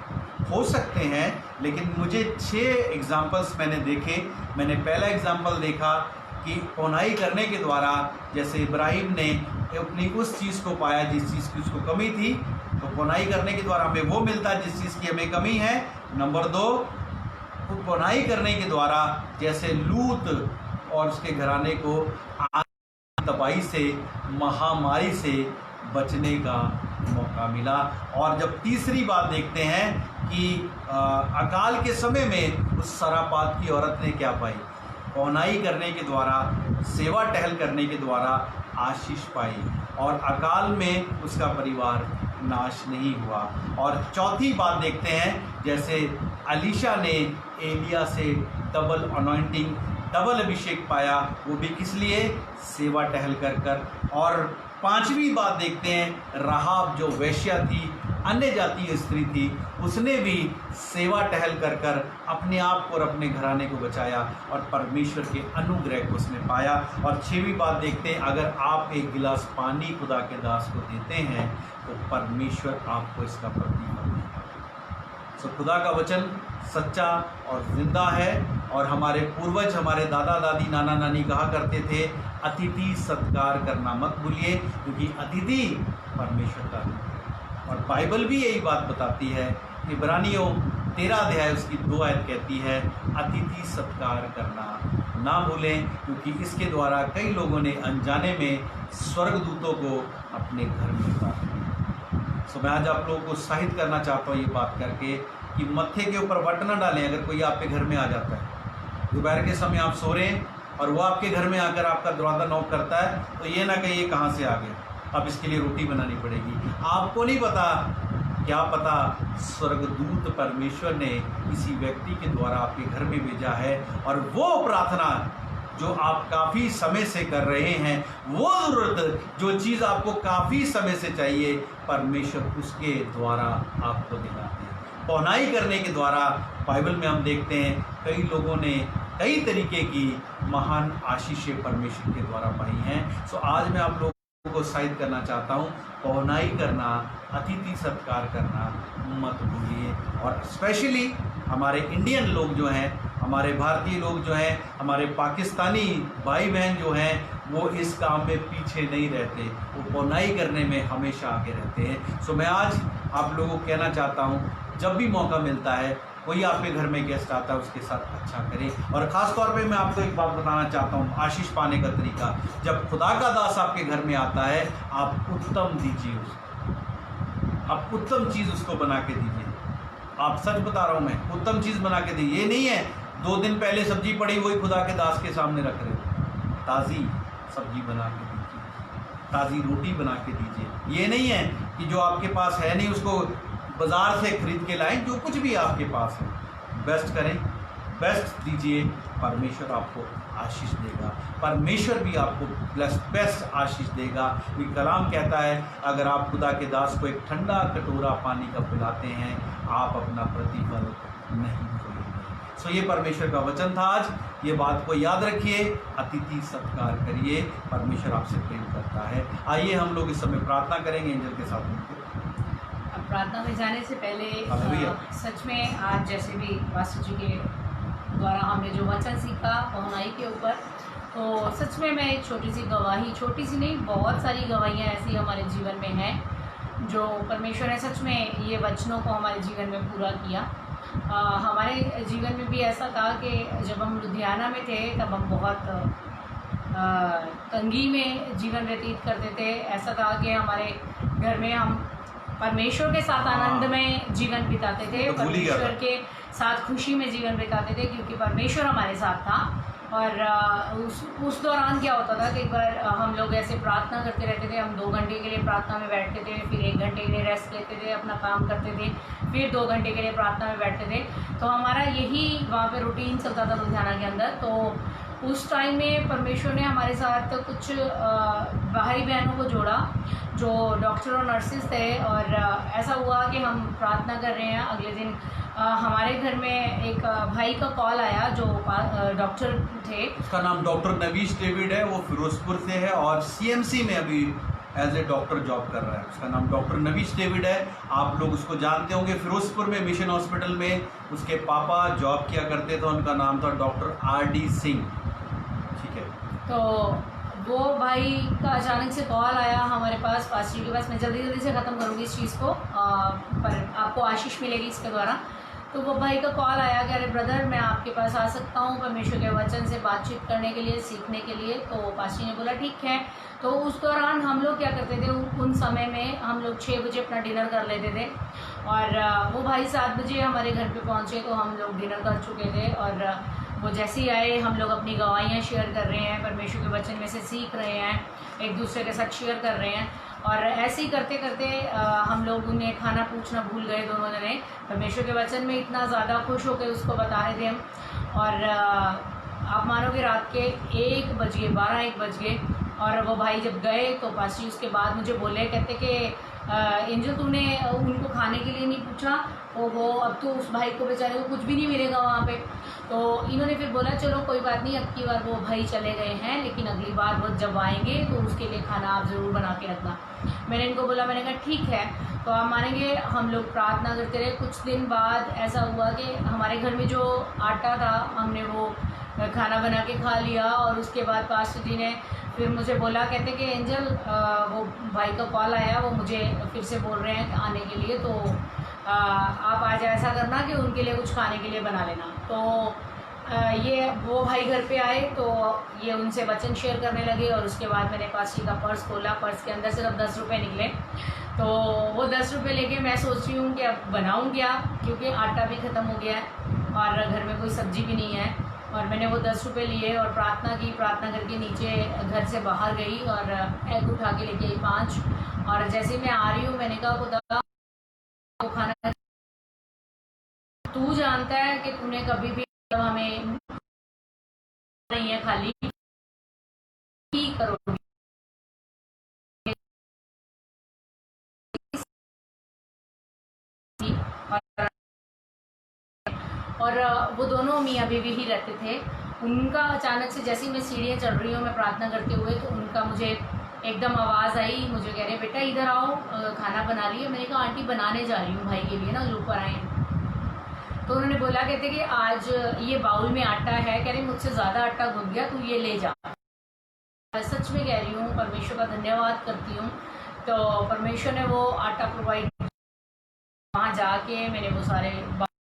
हो सकते हैं, लेकिन मुझे 6 एग्जाम्पल्स मैंने देखे। मैंने पहला एग्जाम्पल देखा कि पौनाई करने के द्वारा, जैसे इब्राहिम ने अपनी उस चीज़ को पाया जिस चीज़ की उसको कमी थी, तो पौनाई करने के द्वारा हमें वो मिलता है जिस चीज़ की हमें कमी है। नंबर 2, पौनाई करने के द्वारा जैसे लूत और उसके घराने को तबाही से, महामारी से बचने का मौका मिला। और जब तीसरी बात देखते हैं कि अकाल के समय में उस सरापात की औरत ने क्या पाई, पौनाई करने के द्वारा, सेवा टहल करने के द्वारा आशीष पाई और अकाल में उसका परिवार नाश नहीं हुआ। और चौथी बात देखते हैं, जैसे अलीशा ने एलिया से डबल अनॉइंटिंग, डबल अभिषेक पाया, वो भी किस लिए, सेवा टहल कर। और पांचवी बात देखते हैं, राहाब जो वेश्या थी, अन्य जातीय स्त्री थी, उसने भी सेवा टहल कर अपने आप को और अपने घराने को बचाया और परमेश्वर के अनुग्रह को उसने पाया। और 6वीं बात देखते हैं, अगर आप एक गिलास पानी खुदा के दास को देते हैं तो परमेश्वर आपको इसका प्रतिफल देगा। सो खुदा का वचन सच्चा और जिंदा है। और हमारे पूर्वज, हमारे दादा दादी, नाना नानी कहा करते थे, अतिथि सत्कार करना मत भूलिए, क्योंकि अतिथि परमेश्वर का रूप है। और बाइबल भी यही बात बताती है। इब्रानियों 13 अध्याय उसकी 2 आयत कहती है, अतिथि सत्कार करना ना भूलें, क्योंकि इसके द्वारा कई लोगों ने अनजाने में स्वर्गदूतों को अपने घर में उतारा। सो मैं आज आप लोगों को उत्साहित करना चाहता हूँ ये बात करके कि मत्थे के ऊपर वट ना डालें। अगर कोई आपके घर में आ जाता है, दोपहर के समय आप सो रहे हैं और वो आपके घर में आकर आपका दरवाज़ा नॉक करता है, तो ये ना कहिए कहाँ से आ गया, अब इसके लिए रोटी बनानी पड़ेगी। आपको नहीं पता, क्या पता स्वर्गदूत परमेश्वर ने किसी व्यक्ति के द्वारा आपके घर में भेजा है और वो प्रार्थना जो आप काफ़ी समय से कर रहे हैं, वो ज़रूरत, जो चीज़ आपको काफ़ी समय से चाहिए, परमेश्वर उसके द्वारा आपको दिलाते हैं। पौनाई करने के द्वारा बाइबल में हम देखते हैं कई लोगों ने कई तरीके की महान आशीषें परमेश्वर के द्वारा पाई हैं। सो आज मैं आप लोगों को उत्साहित करना चाहता हूँ, पौनाई करना, अतिथि सत्कार करना मत भूलिए। और स्पेशली हमारे इंडियन लोग जो हैं, हमारे भारतीय लोग जो हैं, हमारे पाकिस्तानी भाई बहन जो हैं, वो इस काम में पीछे नहीं रहते, वो पौनाई करने में हमेशा आगे रहते हैं। सो मैं आज आप लोगों को कहना चाहता हूँ, जब भी मौका मिलता है, कोई आपके घर में गेस्ट आता है, उसके साथ अच्छा करें। और ख़ास तौर पे मैं आपको एक बात बताना चाहता हूँ, आशीष पाने का तरीका, जब खुदा का दास आपके घर में आता है, आप उत्तम दीजिए उसको, आप उत्तम चीज़ उसको बना के दीजिए। आप सच बता रहा हूँ मैं, उत्तम चीज़ बना के दीजिए। ये नहीं है 2 दिन पहले सब्जी पड़ी वही खुदा के दास के सामने रख रहे, ताज़ी सब्जी बना के दीजिए, ताज़ी रोटी बना के दीजिए। ये नहीं है कि जो आपके पास है नहीं उसको बाज़ार से खरीद के लाएं, जो कुछ भी आपके पास है बेस्ट करें, बेस्ट दीजिए, परमेश्वर आपको आशीष देगा, परमेश्वर भी आपको बेस्ट आशीष देगा। ये कलाम कहता है अगर आप खुदा के दास को एक ठंडा कटोरा पानी का पिलाते हैं, आप अपना प्रतिफल नहीं खोएंगे। सो ये परमेश्वर का वचन था आज, ये बात को याद रखिए, अतिथि सत्कार करिए, परमेश्वर आपसे प्रेम करता है। आइए हम लोग इस समय प्रार्थना करेंगे एंजल के साथ मिलकर। प्रार्थना में जाने से पहले हालेलुया। सच में आज जैसे भी पास्टर जी के द्वारा हमने जो वचन सीखा पहुनाई के ऊपर, तो सच में मैं एक छोटी सी गवाही, छोटी सी नहीं बहुत सारी गवाहियाँ ऐसी हमारे जीवन में हैं जो परमेश्वर ने सच में ये वचनों को हमारे जीवन में पूरा किया। हमारे जीवन में भी ऐसा था कि जब हम लुधियाना में थे तब हम बहुत तंगी में जीवन व्यतीत करते थे। ऐसा था कि हमारे घर में हम परमेश्वर के साथ आनंद में जीवन बिताते थे, परमेश्वर के साथ खुशी में जीवन बिताते थे, क्योंकि परमेश्वर हमारे साथ था। और उस दौरान क्या होता था कि एक बार हम लोग ऐसे प्रार्थना करते रहते थे। हम 2 घंटे के लिए प्रार्थना में बैठते थे, फिर 1 घंटे के लिए रेस्ट लेते थे, अपना काम करते थे, फिर 2 घंटे के लिए प्रार्थना में बैठते थे। तो हमारा यही वहाँ पे रूटीन चलता था लुधियाना के अंदर। तो उस टाइम में परमेश्वर ने हमारे साथ कुछ बाहरी बहनों को जोड़ा जो डॉक्टर और नर्सिस थे, और ऐसा हुआ कि हम प्रार्थना कर रहे हैं। अगले दिन हमारे घर में एक भाई का कॉल आया जो डॉक्टर थे। उसका नाम डॉक्टर नवीश डेविड है, वो फिरोजपुर से है और सीएमसी में अभी एज ए डॉक्टर जॉब कर रहा है। उसका नाम डॉक्टर नवीश डेविड है, आप लोग उसको जानते होंगे। फिरोजपुर में मिशन हॉस्पिटल में उसके पापा जॉब किया करते थे, उनका नाम था डॉक्टर RD सिंह। ठीक है, तो वो भाई का अचानक से कॉल आया हमारे पास, पास्टर जी के पास। मैं जल्दी से ख़त्म करूँगी इस चीज़ को, पर आपको आशीष मिलेगी इसके द्वारा। तो वो भाई का कॉल आया कि अरे ब्रदर, मैं आपके पास आ सकता हूँ परमेश्वर के वचन से बातचीत करने के लिए, सीखने के लिए। तो पास्टर जी ने बोला ठीक है। तो उस दौरान हम लोग क्या करते थे, उन समय में हम लोग 6 बजे अपना डिनर कर लेते थे, और वो भाई 7 बजे हमारे घर पे पहुँचे। तो हम लोग डिनर कर चुके थे, और वो जैसे ही आए हम लोग अपनी गवाहियाँ शेयर कर रहे हैं, परमेश्वर के वचन में से सीख रहे हैं, एक दूसरे के साथ शेयर कर रहे हैं। और ऐसे ही करते करते हम लोग उन्हें खाना पूछना भूल गए, दोनों जने परमेश्वर के वचन में इतना ज़्यादा खुश होकर उसको बता रहे थे हम। और आप मानोगे रात के 1 बज गए, 12-1 बज गए। और वो भाई जब गए तो पास्टर उसके बाद मुझे बोले, कहते कि एंजल तूने उनको खाने के लिए नहीं पूछा। वो अब तो उस भाई को बेचारे को कुछ भी नहीं मिलेगा वहाँ पे। तो इन्होंने फिर बोला चलो कोई बात नहीं, अब की बार वो भाई चले गए हैं, लेकिन अगली बार वो जब आएंगे तो उसके लिए खाना आप ज़रूर बना के रखना। मैंने इनको बोला, मैंने कहा ठीक है। तो आप मानेंगे हम लोग प्रार्थना करते रहे। कुछ दिन बाद ऐसा हुआ कि हमारे घर में जो आटा था हमने वो खाना बना के खा लिया। और उसके बाद पास्टर जी ने फिर मुझे बोला, कहते कि एंजल वो भाई का कॉल आया, वो मुझे फिर से बोल रहे हैं आने के लिए, तो आप आज ऐसा करना कि उनके लिए कुछ खाने के लिए बना लेना। तो ये वो भाई घर पे आए तो ये उनसे वचन शेयर करने लगे। और उसके बाद मैंने पास्टर जी का पर्स खोला, पर्स के अंदर सिर्फ 10 रुपये निकले। तो वो 10 रुपये लेके मैं सोच रही हूँ कि अब बनाऊँ क्या, क्योंकि आटा भी ख़त्म हो गया है और घर में कोई सब्ज़ी भी नहीं है। और मैंने वो 10 रुपये लिए और प्रार्थना की, प्रार्थना करके नीचे घर से बाहर गई और एग उठा के लेके आई 5। और जैसे मैं आ रही हूँ मैंने कहा खुदा वो खाना तू जानता है कि तूने कभी भी हमें नहीं है खाली ही करोगे। और वो दोनों मियाँ बीवी ही रहते थे। उनका अचानक से जैसे ही मैं सीढ़ियाँ चढ़ रही हूँ मैं प्रार्थना करते हुए, तो उनका मुझे एकदम आवाज़ आई, मुझे कह रहे बेटा इधर आओ, खाना बना रही है। मैंने कहा आंटी बनाने जा रही हूँ भाई के लिए ना, जो ऊपर आए। तो उन्होंने बोला, कहते कि आज ये बाउल में आटा है, कह रहे मुझसे ज़्यादा आटा घुल गया, तू ये ले जा। सच में कह रही हूँ, परमेश्वर का धन्यवाद करती हूँ। तो परमेश्वर ने वो आटा प्रोवाइड, वहाँ जाके मैंने वो सारे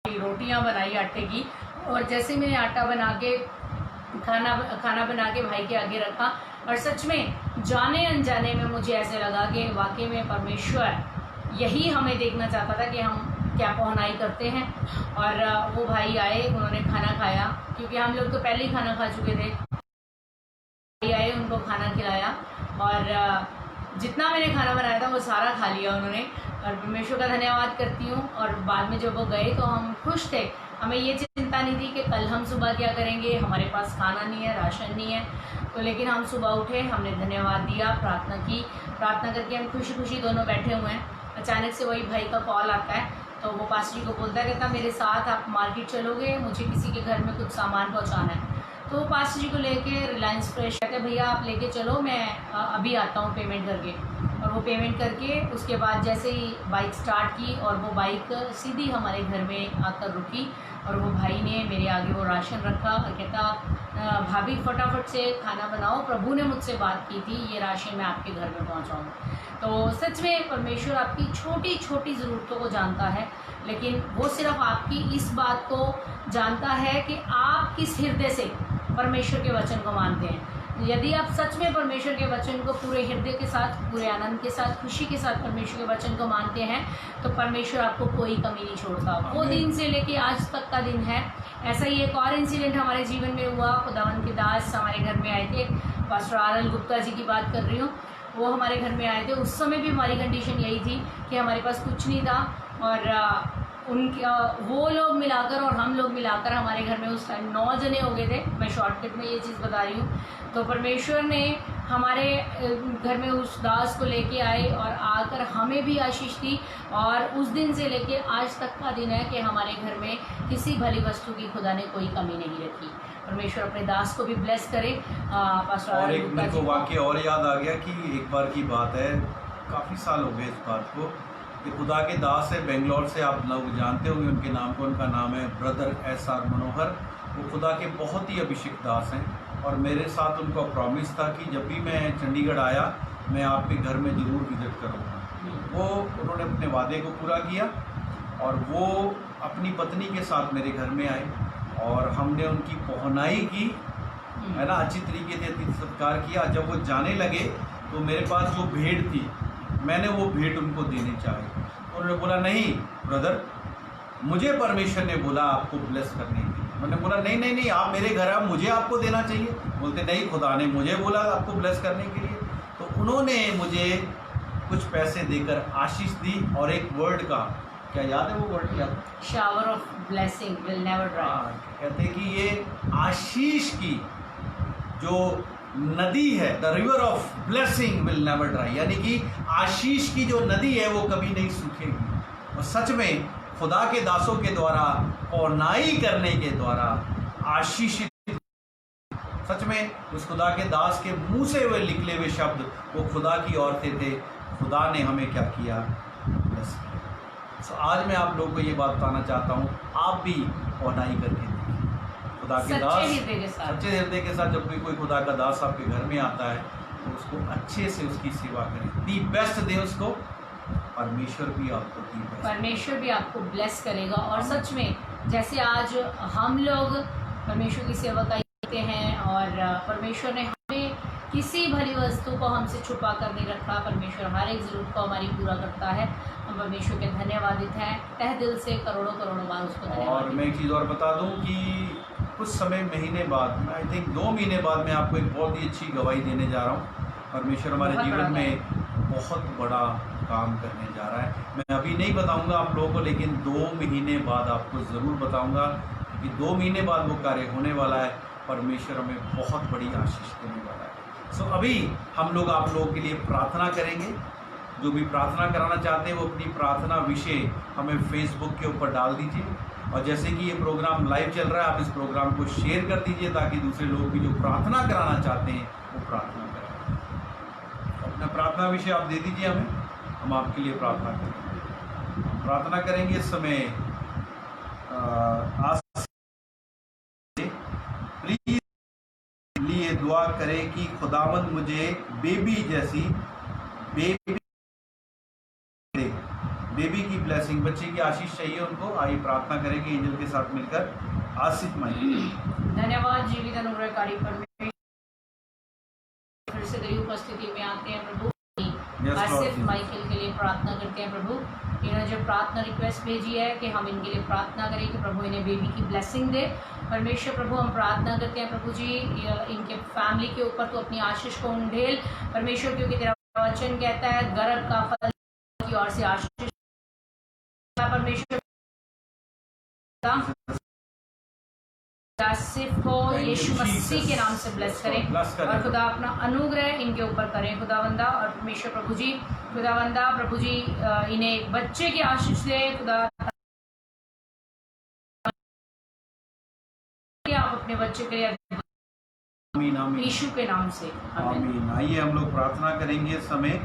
रोटियाँ बनाई आटे की। और जैसे मैंने आटा बना के खाना बना के भाई के आगे रखा, और सच में जाने अनजाने में मुझे ऐसे लगा कि वाकई में परमेश्वर यही हमें देखना चाहता था कि हम क्या पहुनाई करते हैं। और वो भाई आए, उन्होंने खाना खाया, क्योंकि हम लोग तो पहले ही खाना खा चुके थे। भाई आए, उनको खाना खिलाया। और जितना मैंने खाना बनाया था वो सारा खा लिया उन्होंने, और परमेश्वर का धन्यवाद करती हूँ। और बाद में जब वो गए तो हम खुश थे, हमें ये चिंता नहीं थी कि कल हम सुबह क्या करेंगे, हमारे पास खाना नहीं है, राशन नहीं है। तो लेकिन हम सुबह उठे, हमने धन्यवाद दिया, प्रार्थना की, प्रार्थना करके हम खुशी खुशी दोनों बैठे हुए हैं। अचानक से वही भाई का कॉल आता है, तो वो पास्टर जी को बोलता है, कहता मेरे साथ आप मार्केट चलोगे, मुझे किसी के घर में कुछ सामान पहुँचाना है। तो वो पास्टर जी को लेके रिलायंस फ्रेश कहते हैं, भैया आप लेके चलो, मैं अभी आता हूँ पेमेंट करके। और वो पेमेंट करके उसके बाद जैसे ही बाइक स्टार्ट की और वो बाइक सीधी हमारे घर में आकर रुकी, और वो भाई ने मेरे आगे वो राशन रखा और कहता भाभी फटाफट से खाना बनाओ, प्रभु ने मुझसे बात की थी, ये राशन मैं आपके घर में पहुँचाऊँ। तो सच में परमेश्वर आपकी छोटी छोटी ज़रूरतों को जानता है, लेकिन वो सिर्फ आपकी इस बात को जानता है कि आप किस हृदय से परमेश्वर के वचन को मानते हैं। यदि आप सच में परमेश्वर के वचन को पूरे हृदय के साथ, पूरे आनंद के साथ, खुशी के साथ परमेश्वर के वचन को मानते हैं, तो परमेश्वर आपको कोई कमी नहीं छोड़ता। वो दिन से लेके आज तक का दिन है। ऐसा ही एक और इंसिडेंट हमारे जीवन में हुआ। खुदावंद के दास हमारे घर में आए थे, पास्टर आर.एल. गुप्ता जी की बात कर रही हूँ, वो हमारे घर में आए थे। उस समय भी हमारी कंडीशन यही थी कि हमारे पास कुछ नहीं था, और उनके वो लोग मिलाकर और हम लोग मिलाकर हमारे घर में उस टाइम 9 जने हो गए थे। मैं शॉर्टकट में ये चीज़ बता रही हूँ। तो परमेश्वर ने हमारे घर में उस दास को लेके आए और आकर हमें भी आशीष दी, और उस दिन से लेके आज तक का दिन है कि हमारे घर में किसी भली वस्तु की खुदा ने कोई कमी नहीं रखी। परमेश्वर अपने दास को भी ब्लेस करे। और एक मेरे को वाक्य और याद आ गया कि एक बार की बात है, काफ़ी साल हो गए इस बात को, कि खुदा के दास है बेंगलोर से, आप लोग जानते होंगे उनके नाम को, उनका नाम है ब्रदर S.R. मनोहर। वो खुदा के बहुत ही अभिषिक्त दास हैं, और मेरे साथ उनका प्रॉमिस था कि जब भी मैं चंडीगढ़ आया मैं आपके घर में ज़रूर विजिट करूँगा। वो उन्होंने अपने वादे को पूरा किया, और वो अपनी पत्नी के साथ मेरे घर में आए, और हमने उनकी पहुनाई की, है ना, अच्छी तरीके से अतिथि सत्कार किया। जब वो जाने लगे तो मेरे पास जो भेंट थी, मैंने वो भेंट उनको देनी चाहिए। उन्होंने बोला, नहीं ब्रदर, मुझे परमेश्वर ने बोला आपको ब्लेस करने के लिए। मैंने बोला, नहीं नहीं नहीं, आप मेरे घर आप, मुझे आपको देना चाहिए। बोलते, नहीं, खुदा ने मुझे बोला आपको ब्लेस करने के लिए। तो उन्होंने मुझे कुछ पैसे देकर आशीष दी, और एक वर्ड का, क्या याद है वो वर्ड क्या? Shower of blessing will never dry. कहते हैं कि ये आशीष की जो नदी है, the river of blessing will never dry, यानी कि आशीष की जो नदी है वो कभी नहीं सूखेगी। और सच में खुदा के दासों के द्वारा पौनाई करने के द्वारा आशीषित, सच में उस खुदा के दास के मुंह से हुए निकले हुए शब्द वो खुदा की ओर से थे। खुदा ने हमें क्या किया? ब्लेस किया। तो आज मैं आप लोगों को ये बात बताना चाहता हूँ, आप भी पौनाई करके देखिए खुदा के दास, सच्चे हृदय के साथ। जब कोई खुदा का दास आपके घर में आता है तो उसको अच्छे से उसकी सेवा करें, दी बेस्ट दें उसको, परमेश्वर भी आपको दी बेस्ट, परमेश्वर भी आपको ब्लेस करेगा। और सच में जैसे आज हम लोग परमेश्वर की सेवा करते हैं, और परमेश्वर ने हमें किसी भली वस्तु को हमसे छुपा कर नहीं रखा। परमेश्वर हर एक ज़रूरत को हमारी पूरा करता है। हम परमेश्वर के धन्यवादित हैं, तह दिल से करोड़ों करोड़ों बार उसको धन्यवाद। और मैं एक चीज़ और बता दूं कि कुछ समय महीने बाद, आई थिंक 2 महीने बाद, मैं आपको एक बहुत ही अच्छी गवाही देने जा रहा हूँ। परमेश्वर हमारे जीवन में बहुत बड़ा काम करने जा रहा है। मैं अभी नहीं बताऊंगा आप लोगों को, लेकिन 2 महीने बाद आपको ज़रूर बताऊंगा, क्योंकि 2 महीने बाद वो कार्य होने वाला है। परमेश्वर हमें बहुत बड़ी आशीष देने वाला है। सो अभी हम लोग आप लोगों के लिए प्रार्थना करेंगे। जो भी प्रार्थना कराना चाहते हैं वो अपनी प्रार्थना विषय हमें फेसबुक के ऊपर डाल दीजिए, और जैसे कि ये प्रोग्राम लाइव चल रहा है, आप इस प्रोग्राम को शेयर कर दीजिए, ताकि दूसरे लोग भी जो प्रार्थना कराना चाहते हैं वो प्रार्थना करें। अपना प्रार्थना विषय आप दे दीजिए हमें, हम आपके लिए प्रार्थना करेंगे। प्रार्थना करेंगे इस समय। आज प्लीज लिए दुआ करें कि खुदावंद मुझे बेबी जैसी बेबी की ब्लेसिंग, बच्चे की आशीष चाहिए उनको। आइए प्रार्थना करेंगे एंजल के साथ मिलकर। आसिफ माइकल। धन्यवाद जीवित अनुग्रहकारी परमेश्वर, फिर से तेरी उपस्थिति में आते हैं प्रभु। आसिफ माइकल के लिए प्रार्थना करते हैं प्रभु। इन्होंने जो प्रार्थना रिक्वेस्ट भेजी है कि हम इनके लिए प्रार्थना करें कि प्रभु इन्हें बेबी की ब्लेसिंग दे। परमेश्वर प्रभु हम प्रार्थना करते हैं प्रभु जी, इनके फैमिली के ऊपर तो अपनी आशीष को उंडेल परमेश्वर, क्योंकि तेरा वचन कहता है गर्भ का फल की ओर से आशीष परमेश्वर सिर्फ को यीशु मसीह के नाम से ब्लेस करें और खुदा अपना अनुग्रह इनके ऊपर करें खुदावंदा। और परमेश्वर प्रभु जी खुदावंदा प्रभु जी इन्हें बच्चे की आशीष दे खुदा। आप अपने बच्चे के लिए आमीन आमीन यीशु के नाम से आमीन। आइए हम लोग प्रार्थना करेंगे इस समय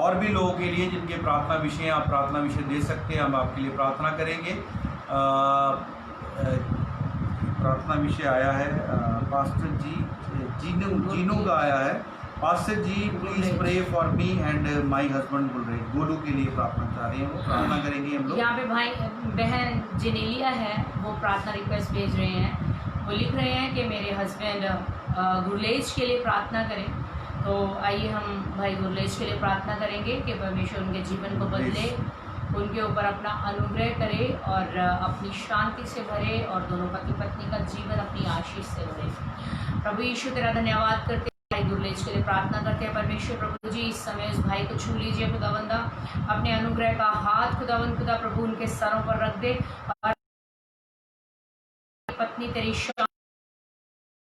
और भी लोगों के लिए जिनके प्रार्थना विषय आप प्रार्थना विषय दे सकते हैं। हम आपके लिए प्रार्थना करेंगे। प्रार्थना विषय आया है पास्टर जी जीनू का आया है। Pastor ji please pray for me and my husband Golu के लिए प्रार्थना चाह रहे हैं। वो प्रार्थना करेंगे हम लोग। यहाँ पे भाई बहन जेनेलिया है, वो प्रार्थना रिक्वेस्ट भेज रहे हैं। वो लिख रहे हैं कि मेरे हस्बैंड गुरलेज के लिए प्रार्थना करें। तो आइए हम भाई गुरलेज के लिए प्रार्थना करेंगे कि परमेश्वर उनके जीवन को बदले, उनके ऊपर अपना अनुग्रह करे और अपनी शांति से भरे और दोनों पति पत्नी का जीवन अपनी आशीष से भरे। प्रभु यीशु तेरा धन्यवाद करते हैं, भाई गुरलेज के लिए प्रार्थना करते हैं। परमेश्वर प्रभु जी इस समय उस भाई को छू लीजिए खुदावंदा, अपने अनुग्रह का हाथ खुदावंद खुदा प्रभु उनके सरों पर रख दे और पत्नी तेरी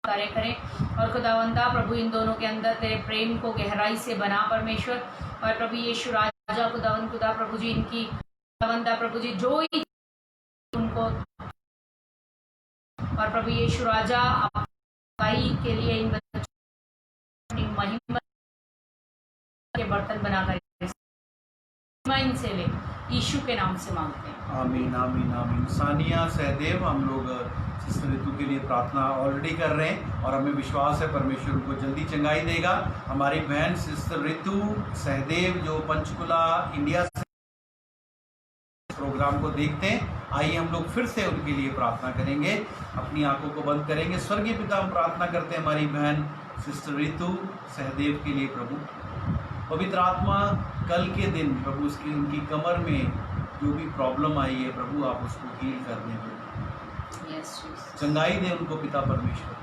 कार्य करें और खुदावंदा प्रभु इन दोनों के अंदर तेरे प्रेम को गहराई से बना परमेश्वर। और प्रभु यीशु राजा खुदावंद खुदा प्रभु जी इनकी खुदावंदा प्रभु जी जो ही उनको और प्रभु यीशु राजा आपकी के लिए इन बच्चों महिमा के बर्तन बनाकर इनसे ले यीशु के नाम से मांगते हैं। आमीन आमीन आमीन। सानिया सहदेव हम लोग सिस्टर ऋतु के लिए प्रार्थना ऑलरेडी कर रहे हैं और हमें विश्वास है परमेश्वर उनको जल्दी चंगाई देगा। हमारी बहन सिस्टर ऋतु सहदेव जो पंचकुला इंडिया से प्रोग्राम को देखते हैं, आइए हम लोग फिर से उनके लिए प्रार्थना करेंगे। अपनी आंखों को बंद करेंगे। स्वर्गीय पिता हम प्रार्थना करते हैं हमारी बहन सिस्टर ऋतु सहदेव के लिए प्रभु। पवित्र आत्मा कल के दिन प्रभु उसकी उनकी कमर में जो भी प्रॉब्लम आई है प्रभु आप उसको हील कर दें, चंगाई दे उनको पिता परमेश्वर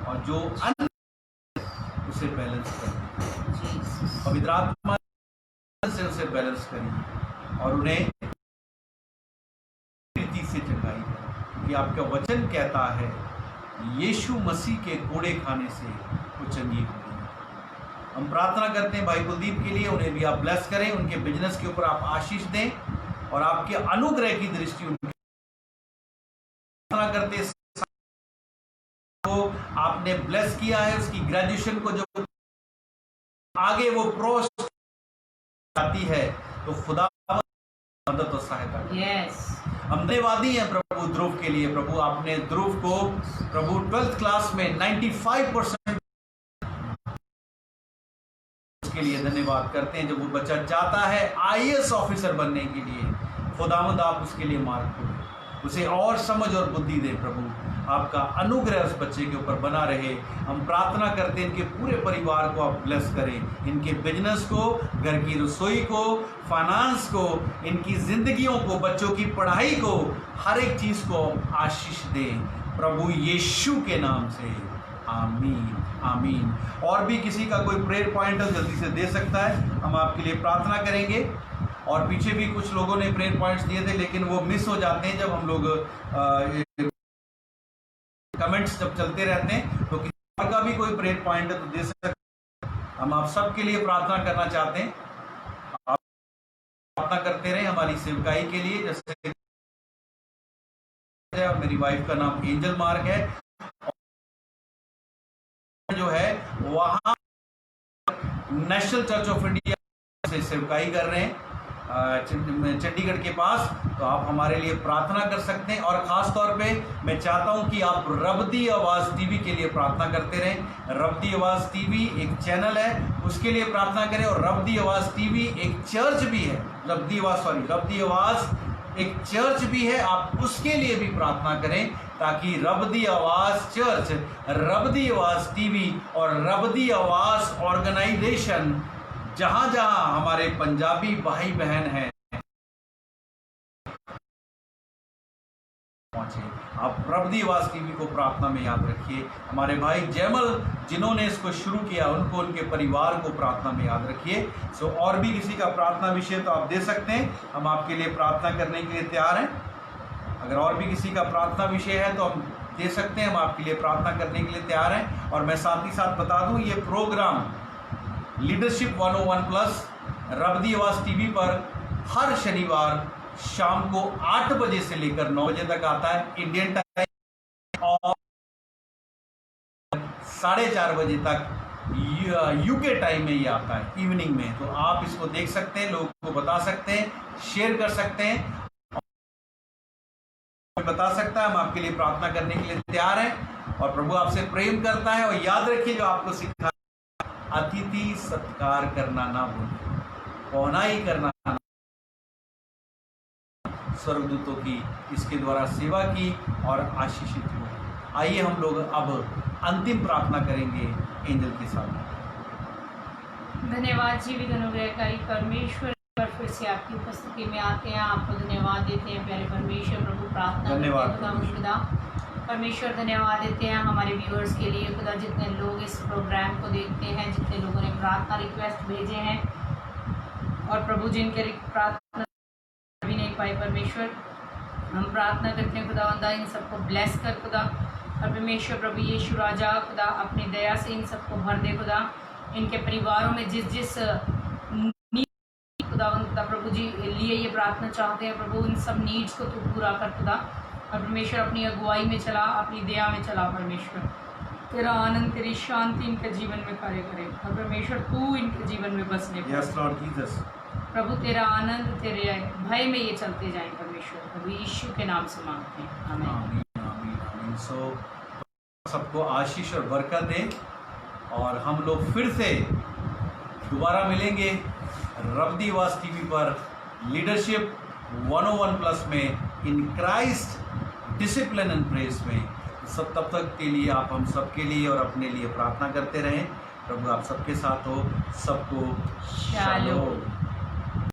और जो उसे बैलेंस कर पवित्र आत्मा से उसे बैलेंस करिए और उन्हें प्रीति से चंगाई दे, क्योंकि आपका वचन कहता है यीशु मसीह के कोड़े खाने से वो चंगी हुई। हम प्रार्थना करते हैं भाई कुलदीप के लिए, उन्हें भी आप ब्लेस करें, उनके बिजनेस के ऊपर आप आशीष दें और आपके अनुग्रह की दृष्टि उनकी प्रार्थना करते को आपने ब्लेस किया है, उसकी ग्रेजुएशन को जो आगे वो प्रोस आती है तो खुदा मदद और सहायता। हम धन्यवादी हैं प्रभु ध्रुव के लिए। प्रभु आपने ध्रुव को प्रभु 12th क्लास में 95% के लिए धन्यवाद करते हैं। जब वो बच्चा चाहता है IAS ऑफिसर बनने के लिए, खुदावंद आप उसके लिए मार्ग खोलें, उसे और समझ और बुद्धि दे प्रभु। आपका अनुग्रह उस बच्चे के ऊपर बना रहे। हम प्रार्थना करते हैं इनके पूरे परिवार को आप ब्लेस करें, इनके बिजनेस को, घर की रसोई को, फाइनेंस को, इनकी जिंदगियों को, बच्चों की पढ़ाई को, हर एक चीज को आशीष दें प्रभु यीशु के नाम से। आमीन आमीन। और भी किसी का कोई प्रेयर पॉइंट है जल्दी से दे सकता है, हम आपके लिए प्रार्थना करेंगे। और पीछे भी कुछ लोगों ने प्रेयर पॉइंट्स दिए थे लेकिन वो मिस हो जाते हैं जब हम लोग कमेंट्स जब चलते रहते हैं। तो किसी और का भी कोई प्रेयर पॉइंट है तो दे सकते हैं। हम आप सबके लिए प्रार्थना करना चाहते हैं। आप प्रार्थना करते रहे हमारी सेवकाई के लिए। जैसे मेरी वाइफ का नाम एंजल मार्क है, जो है वहाँ नेशनल चर्च ऑफ इंडिया से सेवकाई कर रहे हैं चंडीगढ़ के पास। तो आप हमारे लिए प्रार्थना कर सकते हैं। और ख़ास तौर पे मैं चाहता हूं कि आप रब्दी आवाज़ टीवी के लिए प्रार्थना करते रहें। रब्दी आवाज़ टीवी एक चैनल है, उसके लिए प्रार्थना करें। और रब्दी आवाज़ टीवी एक चर्च भी है, रब्दी आवाज़ एक चर्च भी है, आप उसके लिए भी प्रार्थना करें ताकि रब्दी आवाज़ चर्च, रब्दी आवाज़ टीवी और रब्दी आवाज़ ऑर्गेनाइजेशन जहाँ जहाँ हमारे पंजाबी भाई बहन हैं पहुंचे। आप प्रभु आवाज टीवी को प्रार्थना में याद रखिए। हमारे भाई जयमल जिन्होंने इसको शुरू किया उनको, उनके परिवार को प्रार्थना में याद रखिए। सो और भी किसी का प्रार्थना विषय तो आप दे सकते हैं, हम आपके लिए प्रार्थना करने के लिए तैयार हैं। अगर और भी किसी का प्रार्थना विषय है तो हम दे सकते हैं, हम आपके लिए प्रार्थना करने के लिए तैयार हैं। और मैं साथ ही साथ बता दूं, ये प्रोग्राम लीडरशिप 101 प्लस रब्दी आवाज टीवी पर हर शनिवार शाम को 8 बजे से लेकर 9 बजे तक आता है इंडियन टाइम, और 4:30 बजे तक यूके टाइम में ये आता है इवनिंग में। तो आप इसको देख सकते हैं, लोगों को बता सकते हैं, शेयर कर सकते हैं, बता सकता है। हम आपके लिए प्रार्थना करने के लिए तैयार हैं और प्रभु आपसे प्रेम करता है। और याद रखिए जो आपको सिखाया, अतिथि सत्कार करना ना भूलें, पौनाई करना, स्वर्गदूतों की इसके द्वारा सेवा की और आशीषित हुए। आइए हम लोग अब अंतिम प्रार्थना करेंगे एंजल के साथ। धन्यवाद जीवित अनुग्रहकारी परमेश्वर, फिर से आपकी उपस्थिति में आते हैं, आपको धन्यवाद देते हैं प्यारे परमेश्वर। प्रभु प्रार्थना धन्यवाद खुदा परमेश्वर, धन्यवाद देते हैं हमारे व्यूअर्स के लिए खुदा, जितने लोग इस प्रोग्राम को देखते हैं, जितने लोगों ने प्रार्थना रिक्वेस्ट भेजे हैं और प्रभु जिनके प्रार्थना भी नहीं पाई परमेश्वर, हम प्रार्थना करते हैं खुदावंदा इन सबको ब्लेस कर खुदा। और परमेश्वर प्रभु यीशु राजा खुदा अपनी दया से इन सबको भर दे खुदा। इनके परिवारों में जिस जिस खुदा प्रभु जी लिए ये प्रार्थना चाहते हैं प्रभु, इन सब नीड्स को तू पूरा कर खुदा। और परमेश्वर अपनी अगुवाई में चला, अपनी दया में चला परमेश्वर। तेरा आनंद, तेरी शांति इनके जीवन में कार्य करे और परमेश्वर तू इनके जीवन में बसने प्रभु, तेरा आनंद, तेरे भय में ये चलते जाएं परमेश्वर। प्रभु यीशु के नाम से मांगते हैं, आमीन। सो सबको आशीष और बरकत दे और हम लोग फिर से दोबारा मिलेंगे रब्दी आवाज टीवी पर लीडरशिप 101 प्लस में in Christ discipline and press में। सब तब तक के लिए आप हम सबके लिए और अपने लिए प्रार्थना करते रहें। प्रभु आप सबके साथ हो। सबको शालोम।